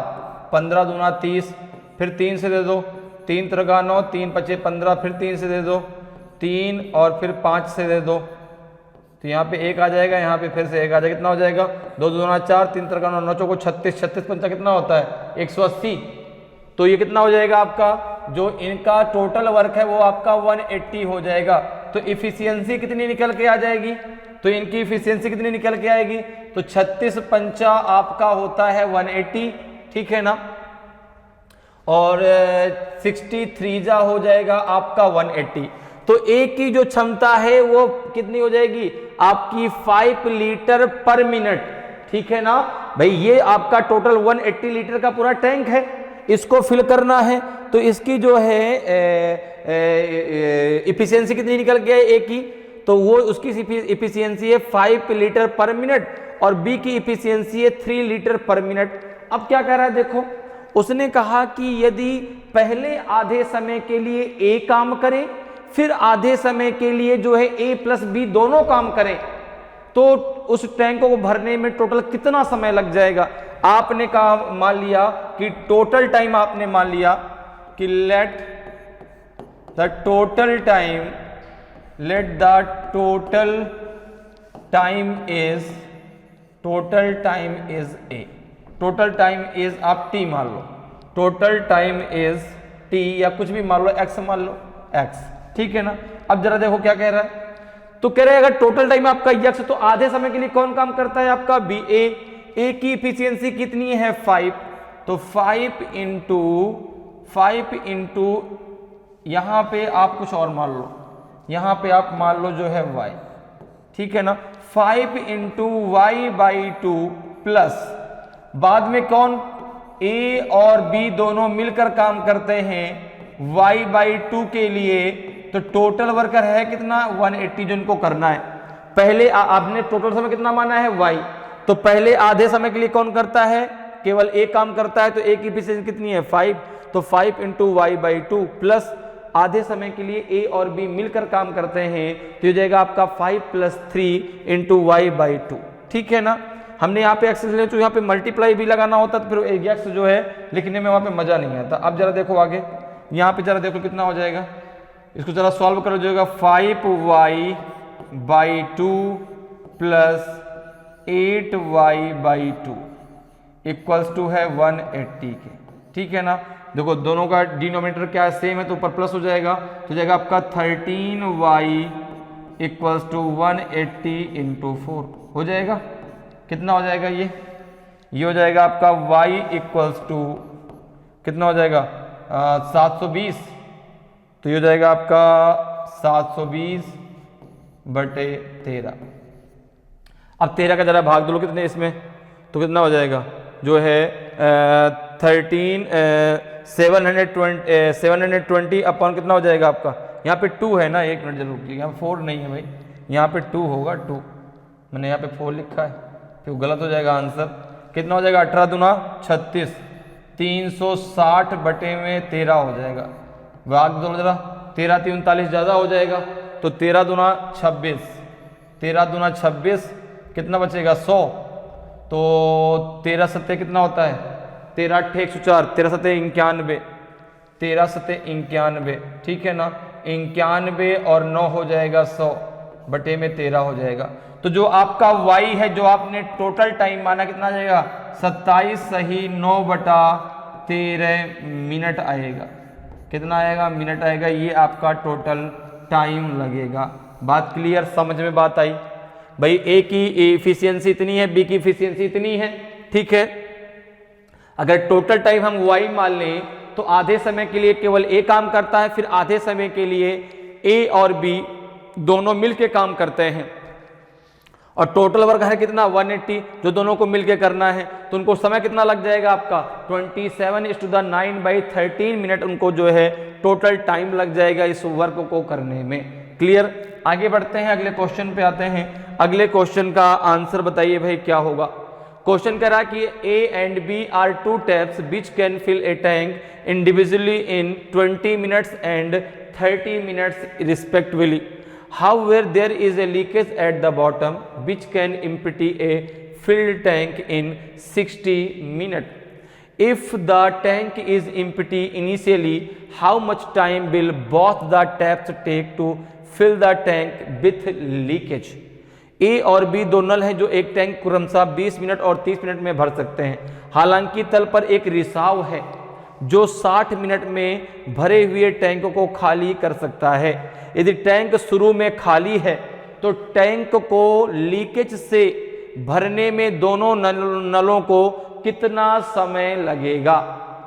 15 दूना 30, फिर 3 से दे दो, 3 3 9, 3 5 15, फिर 3 से दे दो, 3 और फिर 5 से दे दो। तो यहाँ पे 1 आ जाएगा, यहाँ पे फिर से 1 आ जाएगा। कितना हो जाएगा? 2 दूना 4, 3 3 9 9 चौको 36, 36 पंचा कितना होता है? 180। तो ये कितना हो जाएगा आपका? जो इनका टोटल वर्क है वो आपका 180 हो जाएगा। तो इफिशियंसी कितनी निकल के आ जाएगी? तो इनकी इफिशियंसी कितनी निकल के आएगी? तो 36 पंचा आपका होता है 180, ठीक है ना। और 63 जा हो जाएगा आपका 180। तो ए की जो क्षमता है वो कितनी हो जाएगी? आपकी 5 लीटर पर मिनट, ठीक है ना भाई। ये आपका टोटल 180 लीटर का पूरा टैंक है, इसको फिल करना है। तो इसकी जो है इफिशियंसी कितनी निकल गया है ए की? तो वो उसकी इफिशियंसी है 5 लीटर पर मिनट और बी की इफिशियंसी है 3 लीटर पर मिनट। अब क्या कह रहा है देखो, उसने कहा कि यदि पहले आधे समय के लिए ए काम करे फिर आधे समय के लिए जो है A प्लस B दोनों काम करें, तो उस टैंक को भरने में टोटल कितना समय लग जाएगा। आपने कहा, मान लिया कि टोटल टाइम आपने मान लिया कि let the total time is A, total time is आप T मान लो, टोटल टाइम इज T या कुछ भी मान लो, X मान लो, X, ठीक है ना। अब जरा देखो क्या कह रहा है, तो कह रहे हैं अगर टोटल टाइम आपका X तो आधे समय के लिए कौन काम करता है आपका B। A की इफिशियंसी कितनी है 5, तो 5 इंटू यहां पे आप कुछ और मान लो, यहां पे आप मान लो जो है Y, ठीक है ना। 5 इंटू वाई बाई 2 प्लस बाद में कौन A और B दोनों मिलकर काम करते हैं Y बाई 2 के लिए, तो टोटल वर्कर है कितना 180 जो इनको करना है। पहले आपने टोटल समय कितना माना है Y, तो पहले आधे समय के लिए कौन करता है, केवल A काम करता है, तो A की इफिशिएंसी कितनी है 5, तो 5 इंटू वाई बाई 2 प्लस आधे समय के लिए A और B मिलकर काम करते हैं, तो ये जाएगा आपका 5 प्लस 3 इंटू वाई बाई 2, ठीक है ना। हमने यहाँ पे एक्सेस ले तो यहाँ पे मल्टीप्लाई भी लगाना होता तो फिर एक्स जो है लिखने में वहाँ पे मजा नहीं आता। अब जरा देखो आगे, यहाँ पे जरा देखो कितना हो जाएगा, इसको जरा सॉल्व कर जाएगा 5y by 2 plus 8y by 2 equals to है 180 के, ठीक है ना। देखो दोनों का डिनोमिनेटर क्या है, सेम है, तो ऊपर प्लस हो जाएगा, तो जाएगा आपका 13y इक्वल्स टू 180 इंटू 4 हो जाएगा। कितना हो जाएगा ये हो जाएगा आपका y इक्वल्स टू कितना हो जाएगा 720, तो ये हो जाएगा आपका 720 बटे 13। अब 13 का जरा भाग दो कितने इसमें, तो कितना हो जाएगा जो है 720 अपॉन कितना हो जाएगा आपका, यहाँ पे 2 है ना, एक मिनट जरूर रुकिए, यहाँ 4 नहीं है भाई, यहाँ पे 2 होगा, 2 मैंने यहाँ पे 4 लिखा है, फिर गलत हो जाएगा आंसर। कितना हो जाएगा 18 दूना 36, 360 बटे में 13 हो जाएगा। भाग दो जरा, 13 3 39 ज़्यादा हो जाएगा, तो 13 दूना 26, 13 दूना 26 कितना बचेगा 100, तो 13 सत्ते कितना होता है 13 8 104, 13 सत्ते 91, 13 सत्ते 91, ठीक है ना। 91 और 9 हो जाएगा 100 बटे में 13 हो जाएगा। तो जो आपका y है, जो आपने टोटल टाइम माना कितना आ जाएगा 27 सही 9 बटा 13 मिनट आएगा। कितना आएगा मिनट आएगा, ये आपका टोटल टाइम लगेगा। बात क्लियर, समझ में बात आई भाई। A की इफिशियंसी इतनी है, B की इफिशियंसी इतनी है, ठीक है। अगर टोटल टाइम हम y मान लें तो आधे समय के लिए केवल A काम करता है, फिर आधे समय के लिए A और B दोनों मिलके काम करते हैं, और टोटल वर्क है कितना 180 जो दोनों को मिलके करना है, तो उनको समय कितना लग जाएगा आपका 27/9/13 मिनट उनको जो है टोटल टाइम लग जाएगा इस वर्क को करने में। क्लियर, आगे बढ़ते हैं, अगले क्वेश्चन पे आते हैं। अगले क्वेश्चन का आंसर बताइए भाई क्या होगा। क्वेश्चन कह रहा है कि A and B are two taps which can fill a tank individually in 20 minutes and 30 minutes respectively. However, there is a leakage at the bottom which can empty a filled tank in 60 minutes. If the tank is empty initially, how much time will both the taps take to fill the tank with leakage? A और B दो नल हैं जो एक टैंक क्रमशः 20 मिनट और 30 मिनट में भर सकते हैं। हालांकि तल पर एक रिसाव है जो 60 मिनट में भरे हुए टैंक को खाली कर सकता है। यदि टैंक शुरू में खाली है तो टैंक को लीकेज से भरने में दोनों नलों को कितना समय लगेगा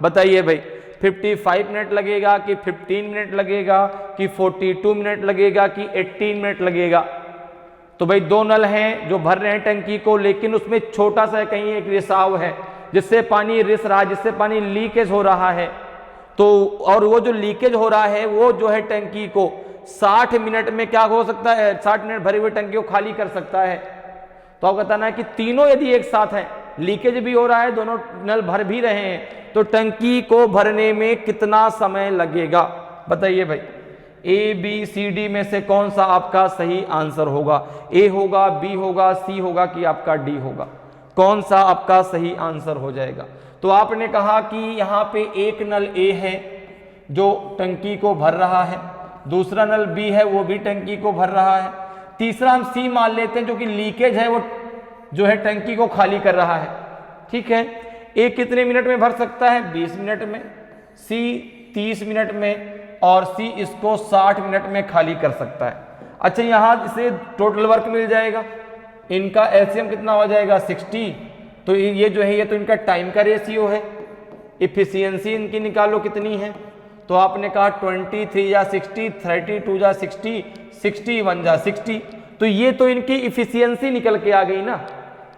बताइए भाई। 55 मिनट लगेगा कि 15 मिनट लगेगा कि 42 मिनट लगेगा कि 18 मिनट लगेगा। तो भाई दो नल हैं जो भर रहे हैं टंकी को, लेकिन उसमें छोटा सा कहीं एक रिसाव है जिससे पानी रिस रहा है, जिससे पानी लीकेज हो रहा है। तो और वो जो लीकेज हो रहा है वो जो है टंकी को 60 मिनट में क्या हो सकता है, 60 मिनट भरी हुई टंकी को खाली कर सकता है। तो आप बताना है कि तीनों यदि एक साथ हैं, लीकेज भी हो रहा है, दोनों नल भर भी रहे हैं, तो टंकी को भरने में कितना समय लगेगा बताइए भाई। ए बी सी डी में से कौन सा आपका सही आंसर होगा? ए होगा, बी होगा, सी होगा कि आपका डी होगा? कौन सा आपका सही आंसर हो जाएगा? तो आपने कहा कि यहाँ पे एक नल ए है जो टंकी को भर रहा है, दूसरा नल बी है वो भी टंकी को भर रहा है, तीसरा हम सी मान लेते हैं जो कि लीकेज है, वो जो है टंकी को खाली कर रहा है। ठीक है, ए कितने मिनट में भर सकता है? 20 मिनट में, सी 30 मिनट में, और सी इसको 60 मिनट में खाली कर सकता है। अच्छा, यहाँ इसे टोटल वर्क मिल जाएगा, इनका एलसीएम कितना हो जाएगा? 60। तो ये जो है ये तो इनका टाइम का रेशियो है, इफिशियंसी इनकी निकालो कितनी है। तो आपने कहा 23 या 60, 32 या 60, 61 या 60। तो ये तो इनकी इफिशियंसी निकल के आ गई ना।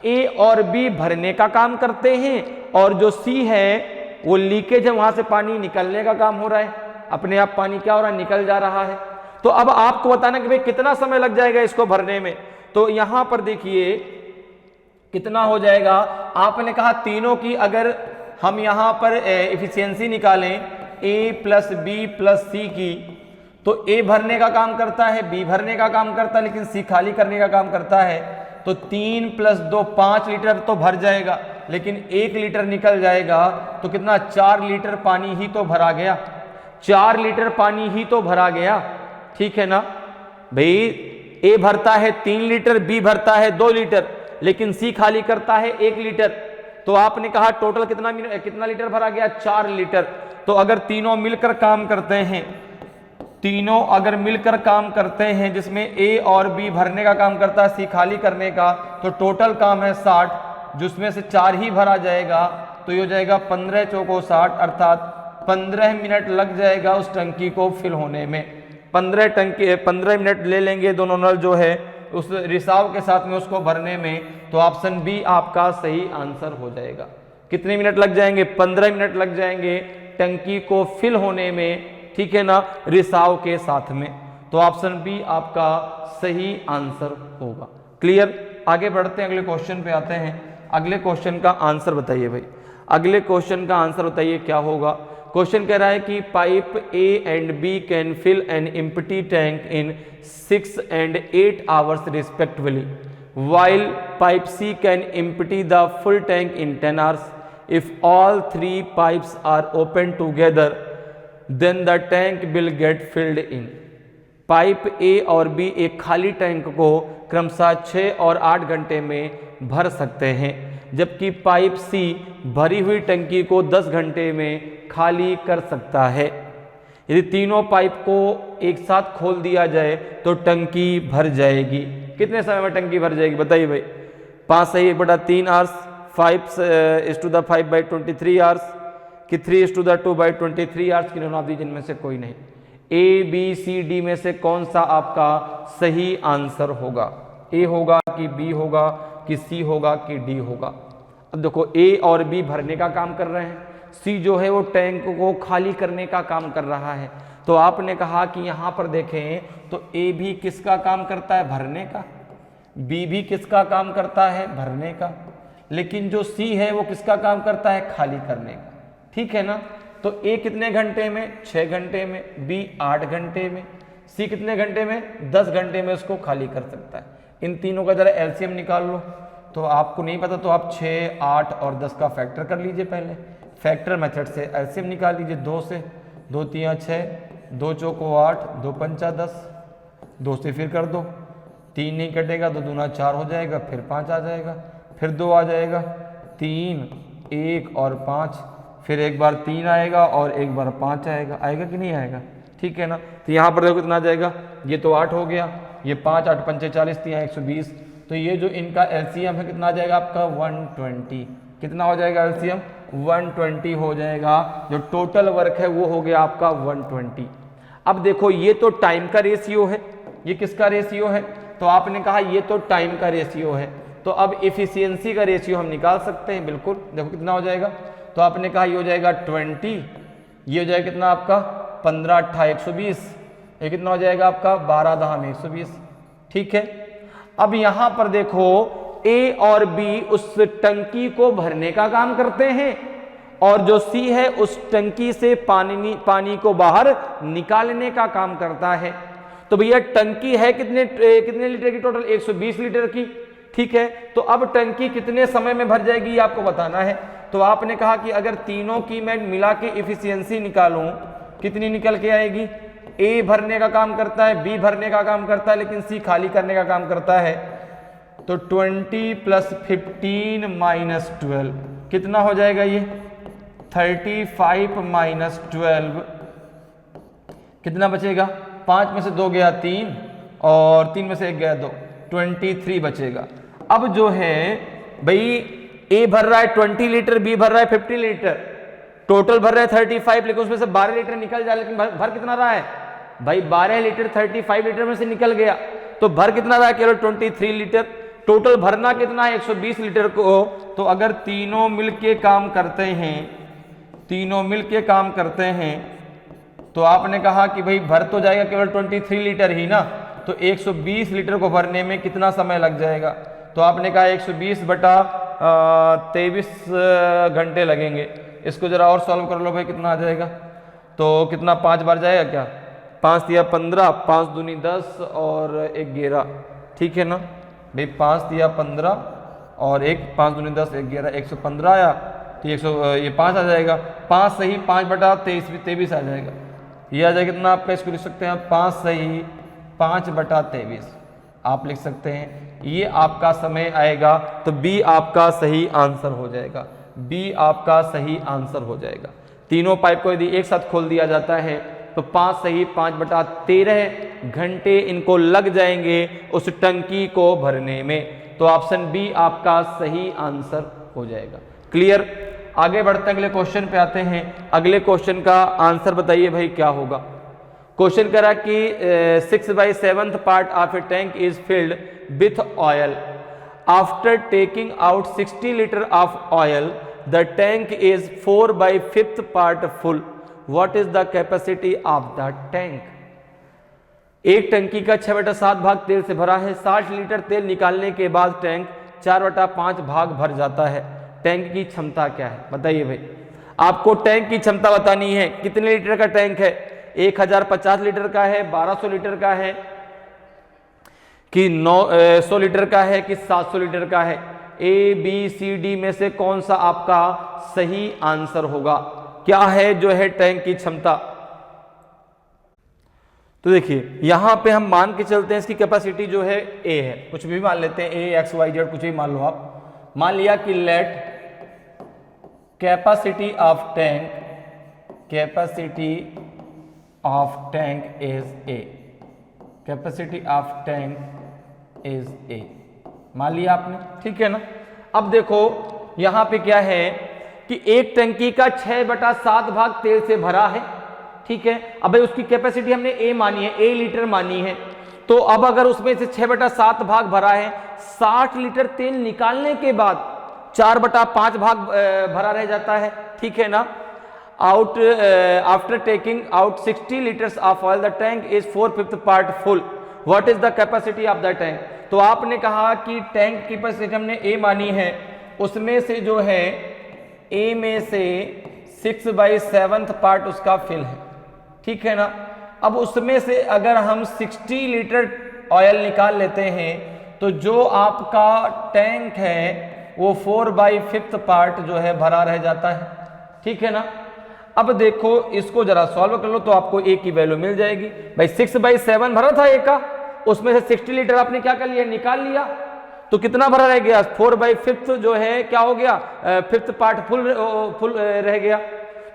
ए और बी भरने का काम करते हैं और जो सी है वो लीकेज है, वहां से पानी निकलने का काम हो रहा है, अपने आप पानी क्या हो रहा है? निकल जा रहा है। तो अब आपको बताना कि भाई कितना समय लग जाएगा इसको भरने में। तो यहां पर देखिए कितना हो जाएगा। आपने कहा तीनों की अगर हम यहां पर एफिशिएंसी निकालें ए प्लस बी प्लस सी की, तो ए भरने का काम करता है, बी भरने का काम करता है, लेकिन सी खाली करने का काम करता है। तो 3 + 2 5 लीटर तो भर जाएगा, लेकिन 1 लीटर निकल जाएगा। तो कितना? 4 लीटर पानी ही तो भरा गया, 4 लीटर पानी ही तो भरा गया। ठीक है ना भाई, ए भरता है 3 लीटर, बी भरता है 2 लीटर, लेकिन सी खाली करता है 1 लीटर। तो आपने कहा टोटल कितना लीटर भरा गया? 4 लीटर। तो अगर तीनों मिलकर काम करते हैं, तीनों अगर मिलकर काम करते हैं, जिसमें ए और बी भरने का काम करता है, सी खाली करने का, तो टोटल काम है 60, जिसमें से 4 ही भरा जाएगा। तो ये हो जाएगा 15 चौको 60, अर्थात 15 मिनट लग जाएगा उस टंकी को फिल होने में। 15 मिनट ले लेंगे दोनों नल जो है उस रिसाव के साथ में उसको भरने में। तो ऑप्शन बी आपका सही आंसर हो जाएगा। कितने मिनट लग जाएंगे? 15 मिनट लग जाएंगे टंकी को फिल होने में। ठीक है ना, रिसाव के साथ में। तो ऑप्शन बी आपका सही आंसर होगा। क्लियर? आगे बढ़ते हैं, अगले क्वेश्चन पे आते हैं। अगले क्वेश्चन का आंसर बताइए भाई, अगले क्वेश्चन का आंसर बताइए क्या होगा। क्वेश्चन कह रहा है कि pipe A and B can fill an empty tank in 6 and 8 hours respectively, while pipe C can empty the full tank in 10 hours. If all 3 pipes are open together, then the tank will get filled in. Pipe ए और बी एक खाली टैंक को क्रमशः 6 और 8 घंटे में भर सकते हैं, जबकि पाइप सी भरी हुई टंकी को 10 घंटे में खाली कर सकता है। यदि तीनों पाइप को एक साथ खोल दिया जाए तो टंकी भर जाएगी। कितने समय में टंकी भर जाएगी बताइए भाई? 5 सही 1/3 आवर्स, 5/5/23 आवर्स कि 3/2/23 आवर्स की आप दीजिए, इनमें से कोई नहीं। ए बी सी डी में से कौन सा आपका सही आंसर होगा? ए होगा कि बी होगा कि सी होगा कि डी होगा? अब देखो, ए और बी भरने का काम कर रहे हैं, सी जो है वो टैंक को खाली करने का काम कर रहा है। तो आपने कहा कि यहाँ पर देखें तो ए भी किसका काम करता है? भरने का। बी भी किसका काम करता है? भरने का। लेकिन जो सी है वो किसका काम करता है? खाली करने का। ठीक है ना? तो ए कितने घंटे में? 6 घंटे में, बी 8 घंटे में, सी कितने घंटे में? 10 घंटे में उसको खाली कर सकता है। इन तीनों का जरा एलसीएम निकाल लो। तो आपको नहीं पता तो आप 6, 8 और 10 का फैक्टर कर लीजिए। पहले फैक्टर मेथड से एलसीएम निकाल लीजिए। 2 से 2 3 6, 2 चौको 8, 2 पंचा 10, 2 से फिर कर दो, 3 नहीं कटेगा, 2 दूना 4 हो जाएगा, फिर 5 आ जाएगा, फिर 2 आ जाएगा, 3, 1 और 5, फिर एक बार 3 आएगा और एक बार 5 आएगा। आएगा कि नहीं आएगा? ठीक है ना? तो यहाँ पर देखो कितना आ जाएगा, ये तो 8 हो गया, ये 5, 8 पंचे 40, 3 120। तो ये जो इनका एलसीएम है कितना आ जाएगा आपका? 120। कितना हो जाएगा एलसीएम? 120 हो जाएगा। जो टोटल वर्क है वो हो गया आपका 120। अब देखो, ये तो टाइम का रेशियो है, ये किसका रेशियो है? तो आपने कहा ये तो टाइम का रेशियो है, तो अब एफिशिएंसी का रेशियो हम निकाल सकते हैं। बिल्कुल, देखो कितना हो जाएगा। तो आपने कहा ये हो जाएगा 20, ये हो जाएगा कितना आपका? 15 8 120, ये कितना हो जाएगा आपका? 12 10 120। ठीक है, अब यहां पर देखो ए और बी उस टंकी को भरने का काम करते हैं और जो C है उस टंकी से पानी को बाहर निकालने का काम करता है। तो भैया टंकी है कितने लीटर की टोटल? 120 लीटर की, ठीक है। तो अब टंकी कितने समय में भर जाएगी ये आपको बताना है। तो आपने कहा कि अगर तीनों की मैं मिला के इफिशियंसी निकालूं, कितनी निकल के आएगी? A भरने का काम करता है, B भरने का काम करता है, लेकिन C खाली करने का काम करता है। तो 20 + 15 - 12 कितना हो जाएगा ये? 35 - 12 कितना बचेगा? 5 में से 2 गया 3 और 3 में से 1 गया 2, 23 बचेगा। अब जो है भाई A भर रहा है 20 लीटर, B भर रहा है 50 लीटर, टोटल भर रहा है 35, लेकिन उसमें से 12 लीटर निकल जाए, लेकिन भर कितना रहा है भाई? 12 लीटर 35 लीटर में से निकल गया, तो भर कितना रहा है? केवल 23 लीटर। टोटल भरना कितना है? 120 लीटर को। तो अगर तीनों मिलके काम करते हैं, तो आपने कहा कि भाई भर तो जाएगा केवल 23 लीटर ही ना, तो 120 लीटर को भरने में कितना समय लग जाएगा? तो आपने कहा 120 बटा 23 घंटे लगेंगे। इसको जरा और सॉल्व कर लो भाई, कितना आ जाएगा? तो कितना 5 बार जाएगा क्या? 5 तिया 15, 5 दूनी 10 और 1 11, ठीक है ना भाई? 5 तिया 15 और 5 दूनी 10 1 11, 115 आया। तो ये 5 आ जाएगा, 5 सही 5 बटा 23 आ जाएगा। ये आ जाएगा कितना आपका? इसको लिख सकते हैं 5 सही 5 बटा 23 आप लिख सकते हैं। ये आपका समय आएगा, तो बी आपका सही आंसर हो जाएगा। बी आपका सही आंसर हो जाएगा। तीनों पाइप को यदि एक साथ खोल दिया जाता है तो 5 सही 5 बटा 13 घंटे इनको लग जाएंगे उस टंकी को भरने में। तो ऑप्शन बी आपका सही आंसर हो जाएगा। क्लियर? आगे बढ़ते हैं, अगले क्वेश्चन पे आते हैं। अगले क्वेश्चन का आंसर बताइए भाई क्या होगा। क्वेश्चन कह रहा कि 6/7 part of A tank is filled with oil. After taking out 60 litre of oil the tank is 4/5 part full. What is the capacity of the tank? एक टंकी का 6/7 भाग तेल से भरा है। 60 लीटर तेल निकालने के बाद टैंक 4/5 भाग भर जाता है। टैंक की क्षमता क्या है बताइए भाई? आपको टैंक की क्षमता बतानी है। कितने लीटर का टैंक है? 1050 लीटर का है, 1200 लीटर का है, कि 900 लीटर का है, कि 700 लीटर का है? ए बी सी डी में से कौन सा आपका सही आंसर होगा? क्या है जो है टैंक की क्षमता? तो देखिए यहां पे हम मान के चलते हैं इसकी कैपेसिटी जो है ए है, कुछ भी मान लेते हैं, ए एक्स वाई जेड कुछ भी मान लो आप। मान लिया कि let capacity of tank is A. Capacity of tank is A मान लिया आपने, ठीक है ना। अब देखो यहां पे क्या है कि एक टंकी का 6/7 भाग तेल से भरा है, ठीक है। अब भाई उसकी कैपेसिटी हमने ए मानी है, ए लीटर मानी है। तो अब अगर उसमें से 6/7 भाग भरा है, 60 लीटर तेल निकालने के बाद 4/5 भाग भरा रह जाता है, ठीक है ना। After taking out 60 litres of oil the tank is 4/5 part full. What is the capacity of the tank? तो आपने कहा कि टैंक की कैपेसिटी हमने ए मानी है, उसमें से जो है ए में से 6/7 पार्ट उसका फिल है, ठीक है ना। अब उसमें से अगर हम 60 लीटर ऑयल निकाल लेते हैं तो जो आपका टैंक है वो 4/5 पार्ट जो है भरा रह जाता है, ठीक है ना। अब देखो इसको जरा सॉल्व कर लो तो आपको ए की वैल्यू मिल जाएगी। भाई 6/7 भरा था ए का, उसमें से 60 लीटर आपने क्या कर लिया, निकाल लिया, तो कितना भरा रह गया? 4/5 जो है क्या हो गया, 5th पार्ट फुल रह गया।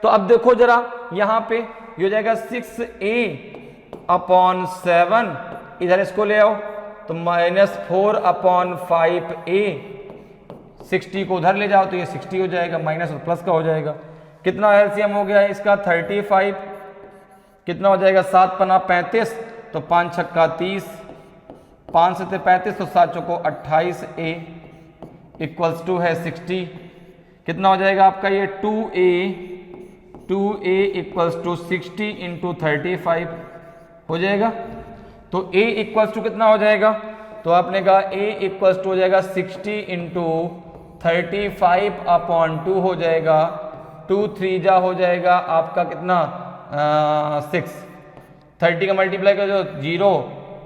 तो अब देखो जरा यहां पे ये हो जाएगा 6A/7, इधर इसको ले आओ तो -4/5A, 60 को उधर ले जाओ तो ये 60 हो जाएगा, माइनस और प्लस का हो जाएगा। कितना एलसीएम हो गया इसका? 35। कितना हो जाएगा? 7 पना 35, तो 5 छक्का 30, 5 से 35 तो 7 चौको 28A इक्वल्स टू है 60। कितना हो जाएगा आपका ये? 2A इक्वल्स टू 60 इंटू 35 हो जाएगा। तो A इक्वल्स टू कितना हो जाएगा? तो आपने कहा A इक्वल्स टू हो जाएगा 60 इंटू 35/2 हो जाएगा, 2 3 जा हो जाएगा आपका कितना 6, 30 का मल्टीप्लाई कर दो 0,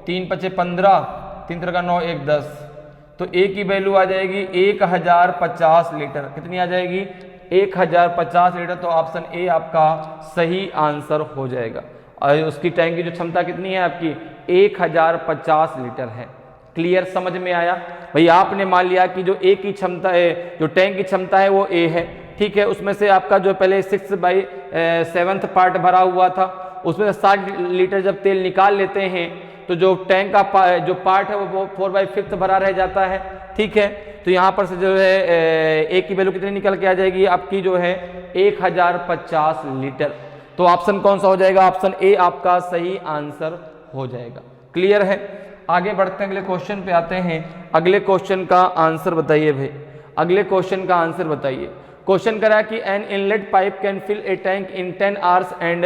3 5 15, 3 3 का 9 1 10, तो ए की वैल्यू आ जाएगी 1050 लीटर। कितनी आ जाएगी 1050 लीटर। तो ऑप्शन ए आपका सही आंसर हो जाएगा। और उसकी टैंक की जो क्षमता कितनी है आपकी 1050 लीटर है। क्लियर, समझ में आया भाई। आपने मान लिया कि जो ए की क्षमता है, जो टैंक की क्षमता है वो ए है, ठीक है। उसमें से आपका जो पहले 6/7 पार्ट भरा हुआ था, उसमें से 60 लीटर जब तेल निकाल लेते हैं तो जो टैंक का जो पार्ट है वो 4/5 भरा रह जाता है, ठीक है। तो यहाँ पर से जो है ए की वैल्यू कितनी निकल के आ जाएगी आपकी जो है 1050 लीटर। तो ऑप्शन कौन सा हो जाएगा, ऑप्शन ए आपका सही आंसर हो जाएगा। क्लियर है। आगे बढ़ते हैं, अगले क्वेश्चन पे आते हैं। अगले क्वेश्चन का आंसर बताइए भाई, अगले क्वेश्चन का आंसर बताइए। क्वेश्चन करा कि an inlet pipe can fill a tank in 10 hours and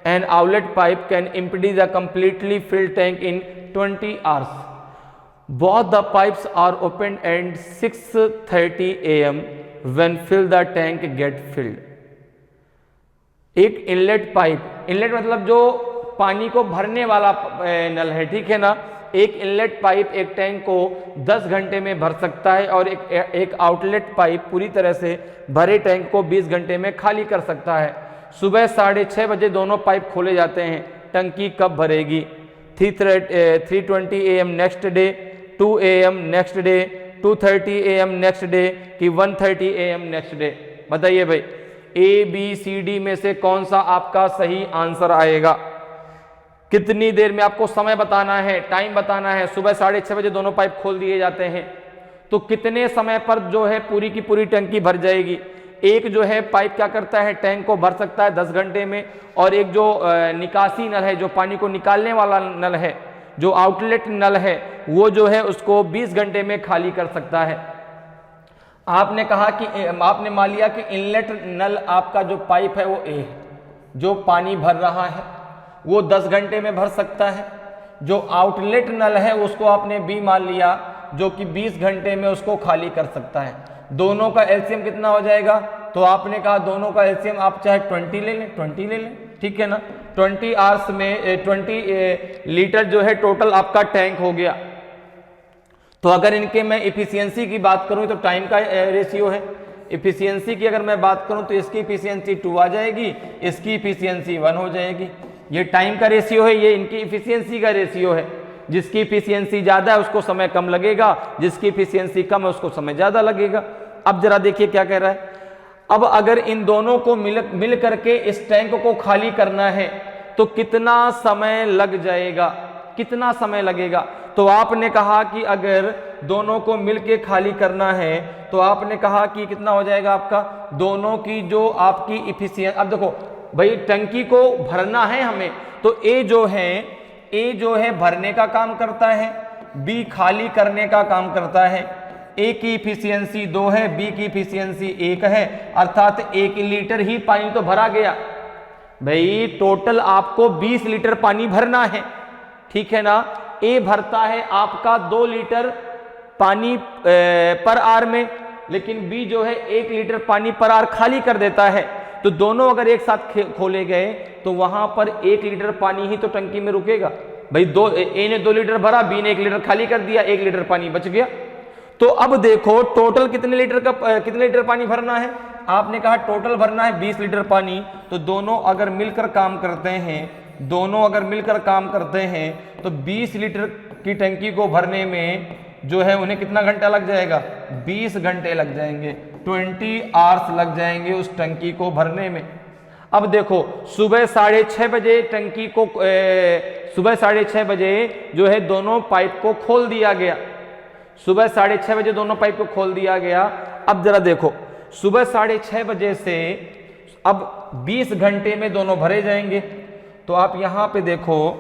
an outlet pipe can empty the completely filled tank in 20 hours. Both the pipes are opened at 6:30 AM when fill the tank get filled. एक इनलेट पाइप, इनलेट मतलब जो पानी को भरने वाला नल है, ठीक है ना। एक इनलेट पाइप एक टैंक को 10 घंटे में भर सकता है और एक आउटलेट पाइप पूरी तरह से भरे टैंक को 20 घंटे में खाली कर सकता है। सुबह 6:30 बजे दोनों पाइप खोले जाते हैं। टंकी कब भरेगी? 3:20 AM next day, 2 AM next day, 2:30 AM next day कि 1:30 AM नेक्स्ट डे? बताइए भाई, ए बी सी डी में से कौन सा आपका सही आंसर आएगा? कितनी देर में आपको समय बताना है, टाइम बताना है। सुबह 6:30 बजे दोनों पाइप खोल दिए जाते हैं, तो कितने समय पर जो है पूरी की पूरी टंकी भर जाएगी? एक जो है पाइप क्या करता है, टैंक को भर सकता है 10 घंटे में, और एक जो निकासी नल है, जो पानी को निकालने वाला नल है, जो आउटलेट नल है, वो जो है उसको 20 घंटे में खाली कर सकता है। आपने कहा कि आपने मान लिया कि इनलेट नल आपका जो पाइप है वो ए है, जो पानी भर रहा है वो 10 घंटे में भर सकता है। जो आउटलेट नल है उसको आपने बी मान लिया, जो कि 20 घंटे में उसको खाली कर सकता है। दोनों का एलसीएम कितना हो जाएगा? तो आपने कहा दोनों का एलसीएम आप चाहे 20 ले लें, 20 ले लें, ठीक है ना। 20 आवर्स में 20 लीटर जो है टोटल आपका टैंक हो गया। तो अगर इनके मैं इफिशियंसी की बात करूं तो टाइम का रेशियो है। इफिशियंसी की अगर मैं बात करूं तो इसकी इफिशियंसी 2 आ जाएगी, इसकी इफिशियंसी 1 हो जाएगी। ये टाइम का रेशियो है, ये इनकी इफिशियंसी का रेशियो है। जिसकी इफिशियंसी ज़्यादा है उसको समय कम लगेगा, जिसकी इफिशियंसी कम है उसको समय ज़्यादा लगेगा। अब जरा देखिए क्या कह रहा है। अब अगर इन दोनों को मिल करके इस टैंक को खाली करना है तो कितना समय लग जाएगा, कितना समय लगेगा? तो आपने कहा कि अगर दोनों को मिलके खाली करना है तो आपने कहा कि कितना हो जाएगा आपका, दोनों की जो आपकी इफिशियंसी। अब देखो भाई, टंकी को भरना है हमें, तो ए जो है भरने का काम करता है, बी खाली करने का काम करता है। ए की इफिशियंसी 2 है, बी की इफिशियंसी 1 है, अर्थात 1 लीटर ही पानी तो भरा गया। भाई टोटल आपको 20 लीटर पानी भरना है, ठीक है ना। ए भरता है आपका 2 लीटर पानी पर आवर में, लेकिन बी जो है 1 लीटर पानी पर आवर खाली कर देता है। तो दोनों अगर एक साथ खोले गए तो वहां पर 1 लीटर पानी ही तो टंकी में रुकेगा। भाई ए ने 2 लीटर भरा, बी ने 1 लीटर खाली कर दिया, 1 लीटर पानी बच गया। तो अब देखो टोटल कितने लीटर पानी भरना है? आपने कहा टोटल भरना है 20 लीटर पानी। तो दोनों अगर मिलकर काम करते हैं तो 20 लीटर की टंकी को भरने में जो है उन्हें कितना घंटा लग जाएगा? 20 घंटे लग जाएंगे, 20 आवर्स लग जाएंगे उस टंकी को भरने में। अब देखो सुबह 6:30 बजे टंकी को सुबह 6:30 बजे जो है दोनों पाइप को खोल दिया गया। सुबह 6:30 बजे दोनों पाइप को खोल दिया गया। अब जरा देखो, सुबह 6:30 बजे से अब 20 घंटे में दोनों भरे जाएंगे। तो आप यहां पे देखो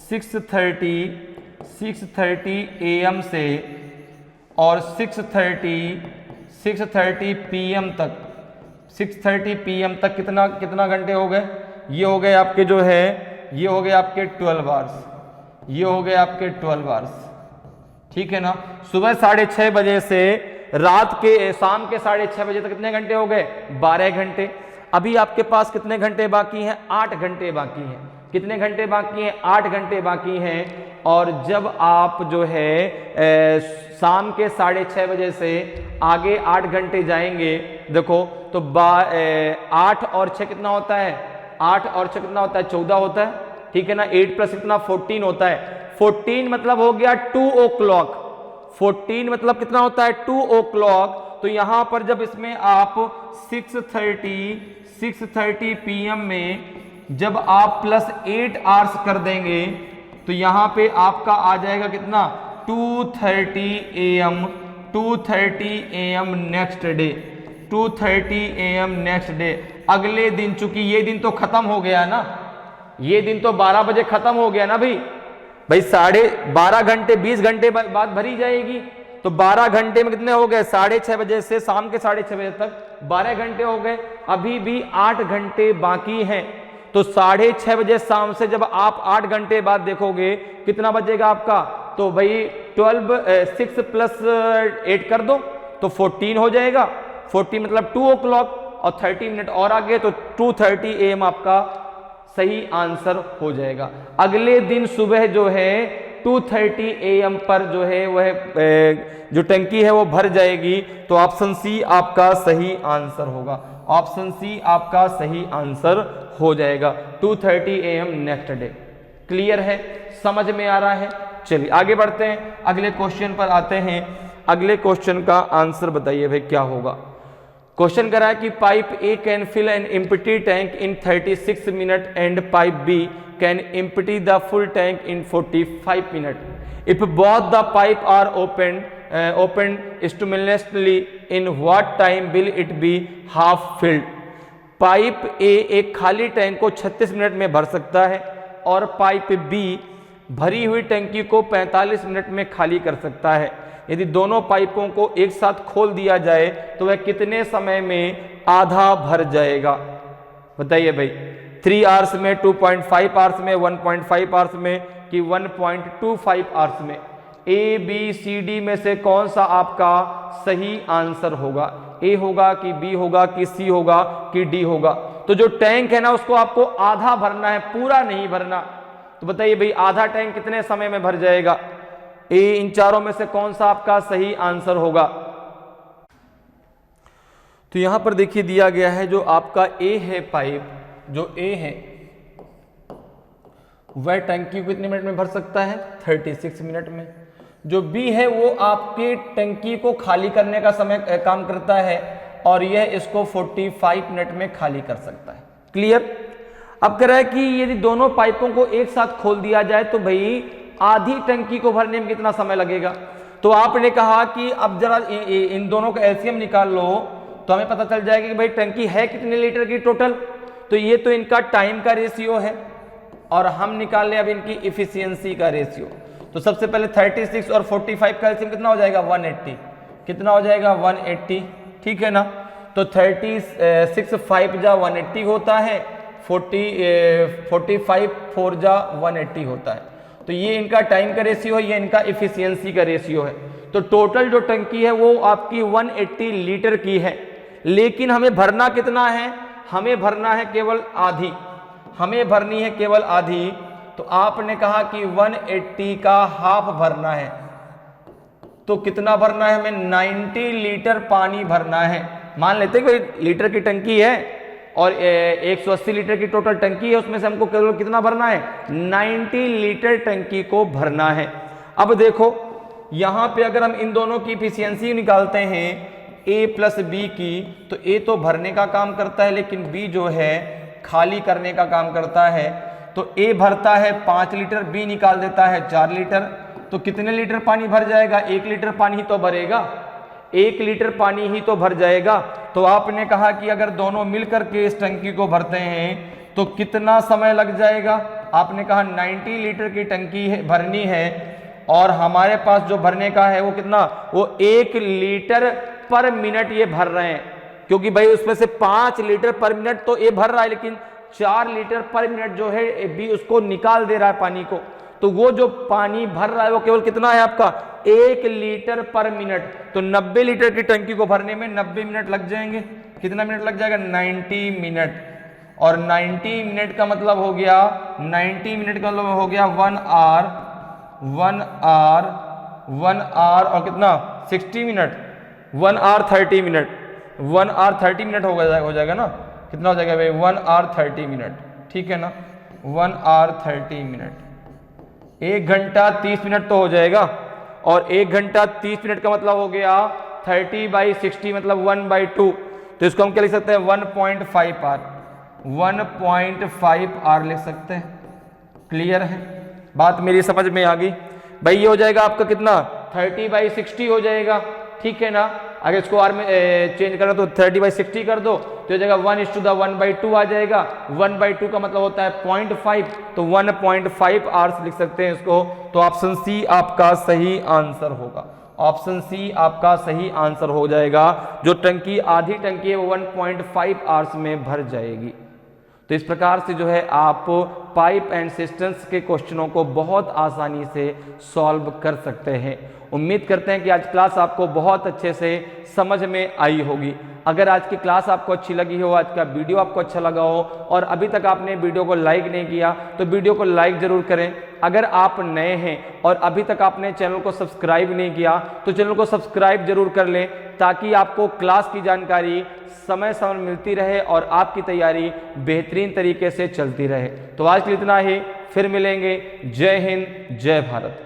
6:30 AM से और 6:30 PM तक, 6:30 PM तक कितना घंटे हो गए? ये हो गए आपके जो है, ये हो गए आपके 12 आवर्स, ये हो गए आपके 12 आवर्स, ठीक है ना। सुबह 6:30 बजे से शाम के 6:30 बजे तक कितने घंटे हो गए? 12 घंटे। अभी आपके पास कितने घंटे बाकी हैं? 8 घंटे बाकी हैं। कितने घंटे बाकी हैं? 8 घंटे बाकी हैं। और जब आप जो है शाम के 6:30 बजे से आगे 8 घंटे जाएंगे, देखो तो 8 और 6 कितना होता है? 8 और 6 कितना होता है? 14 होता है, ठीक है ना। 8 प्लस कितना? 14 होता है। 14 मतलब हो गया 2 o'clock। 14 मतलब कितना होता है? 2 o'clock। तो यहां पर जब इसमें आप 6:30 PM में जब आप प्लस 8 आवर्स कर देंगे तो यहां पे आपका आ जाएगा कितना? 2:30 AM। 2:30 AM next day. 2:30 AM next day, अगले दिन। चूंकि ये दिन तो खत्म हो गया ना, ये दिन तो 12 बजे खत्म हो गया ना भाई 12.5 घंटे 20 घंटे बाद भरी जाएगी। तो 12 घंटे में कितने हो गए? 6:30 बजे से शाम के 6:30 बजे तक 12 घंटे हो गए। अभी भी 8 घंटे बाकी हैं। तो 6:30 बजे शाम से जब आप 8 घंटे बाद देखोगे कितना बचेगा आपका? तो भाई 6 प्लस 8 कर दो तो 14 हो जाएगा। 14 मतलब 2 o'clock और 30 मिनट और आगे तो 2:30 AM आपका सही आंसर हो जाएगा। अगले दिन सुबह जो है 2:30 AM पर जो है वह जो टंकी है वो भर जाएगी। तो ऑप्शन सी आपका सही आंसर होगा। ऑप्शन सी आपका सही आंसर हो जाएगा। 2:30 AM नेक्स्ट डे। क्लियर है? समझ में आ रहा है? चलिए आगे बढ़ते हैं, अगले क्वेश्चन पर आते हैं। अगले क्वेश्चन का आंसर बताइए भाई क्या होगा। क्वेश्चन करा है कि pipe A can fill an empty tank in 36 minute and pipe B can empty the full tank in 45 minute. If both the pipe are opened simultaneously in what time will it be half filled? Pipe ए एक खाली टैंक को 36 मिनट में भर सकता है और पाइप बी भरी हुई टंकी को 45 मिनट में खाली कर सकता है। यदि दोनों पाइपों को एक साथ खोल दिया जाए तो वह कितने समय में आधा भर जाएगा? बताइए भाई। 3 आवर्स में, 2.5 आवर्स में, 1.5 आवर्स में कि 1.25 आवर्स में? ए बी सी डी में से कौन सा आपका सही आंसर होगा? ए होगा कि बी होगा कि सी होगा कि डी होगा? तो जो टैंक है ना उसको आपको आधा भरना है, पूरा नहीं भरना। तो बताइए भाई आधा टैंक कितने समय में भर जाएगा? ए इन चारों में से कौन सा आपका सही आंसर होगा? तो यहां पर देखिए दिया गया है जो आपका ए है, पाइप जो ए है वह टंकी को कितने मिनट में भर सकता है? 36 मिनट में। जो बी है वो आपके टंकी को खाली करने का समय काम करता है और यह इसको 45 मिनट में खाली कर सकता है। क्लियर? अब कह रहा है कि यदि दोनों पाइपों को एक साथ खोल दिया जाए तो भाई आधी टंकी को भरने में कितना समय लगेगा? तो आपने कहा कि अब जरा इन दोनों का एलसीएम निकाल लो तो हमें पता चल जाएगा कि भाई टंकी है कितने लीटर की टोटल। तो ये तो इनका टाइम का रेशियो है और हम निकाल लें अब इनकी इफिशियंसी का रेशियो। तो सबसे पहले 36 और 45 का एलसीएम कितना हो जाएगा? 180। कितना हो जाएगा? 180। ठीक है ना। तो 36 5 जा 180 होता है, 45 4 जा 180 होता है। तो ये इनका टाइम का रेशियो है, ये इनका इफिशियंसी का रेशियो है। तो टोटल जो टंकी है वो आपकी 180 लीटर की है, लेकिन हमें भरना कितना है? हमें भरना है केवल आधी। हमें भरनी है केवल आधी। तो आपने कहा कि 180 का हाफ भरना है। तो कितना भरना है हमें? 90 लीटर पानी भरना है। मान लेते हैं कि लीटर की टंकी है और 180 लीटर की टोटल टंकी है, उसमें से हमको केवल कितना भरना है? 90 लीटर टंकी को भरना है। अब देखो यहां पे अगर हम इन दोनों की इफिशियंसी निकालते हैं ए प्लस बी की, तो ए तो भरने का काम करता है लेकिन बी जो है खाली करने का काम करता है। तो ए भरता है 5 लीटर, बी निकाल देता है 4 लीटर। तो कितने लीटर पानी भर जाएगा? 1 लीटर पानी ही तो भरेगा, 1 लीटर पानी ही तो भर जाएगा। तो आपने कहा कि अगर दोनों मिलकर के इस टंकी को भरते हैं तो कितना समय लग जाएगा? आपने कहा 90 लीटर की टंकी है भरनी है और हमारे पास जो भरने का है वो कितना? वो 1 लीटर पर मिनट ये भर रहे हैं, क्योंकि भाई उसमें से 5 लीटर पर मिनट तो ये भर रहा है, लेकिन 4 लीटर पर मिनट जो है बी उसको निकाल दे रहा है पानी को। तो वो जो पानी भर रहा है वो केवल कितना है आपका 1 लीटर पर मिनट। तो 90 लीटर की टंकी को भरने में 90 मिनट लग जाएंगे। कितना मिनट लग जाएगा 90 मिनट। और 90 मिनट का मतलब हो गया 90 मिनट का मतलब हो गया 1 आवर 1 आवर और कितना 60 minute 1 hour 30 minute 1 hour 30 minute हो जाएगा ना। कितना हो जाएगा भाई 1 आवर 30 मिनट, ठीक है ना। 1 आवर 30 मिनट 1 घंटा 30 मिनट तो हो जाएगा। और 1 घंटा 30 मिनट का मतलब हो गया 30/60 मतलब 1/2। तो इसको हम क्या लिख सकते हैं 1.5 आवर 1.5 आवर लिख सकते हैं। क्लियर है बात मेरी समझ में आ गई भाई। ये हो जाएगा आपका कितना 30/60 हो जाएगा, ठीक है ना। अगर इसको आर में चेंज करना तो 30/60 कर दो तो हो जाएगा 1:1/2 आ जाएगा। 1/2 का मतलब होता है 0.5, तो 1.5 आवर्स लिख सकते हैं इसको। तो ऑप्शन सी आपका सही आंसर होगा। ऑप्शन सी आपका सही आंसर हो जाएगा। जो टंकी आधी टंकी है वो 1.5 आवर्स में भर जाएगी। तो इस प्रकार से जो है आप पाइप एंड सिस्टम्स के क्वेश्चनों को बहुत आसानी से सॉल्व कर सकते हैं। उम्मीद करते हैं कि आज क्लास आपको बहुत अच्छे से समझ में आई होगी। अगर आज की क्लास आपको अच्छी लगी हो, आज का वीडियो आपको अच्छा लगा हो और अभी तक आपने वीडियो को लाइक नहीं किया तो वीडियो को लाइक जरूर करें। अगर आप नए हैं और अभी तक आपने चैनल को सब्सक्राइब नहीं किया तो चैनल को सब्सक्राइब जरूर कर लें, ताकि आपको क्लास की जानकारी समय समय मिलती रहे और आपकी तैयारी बेहतरीन तरीके से चलती रहे। तो आज के लिए इतना ही, फिर मिलेंगे। जय हिंद, जय भारत।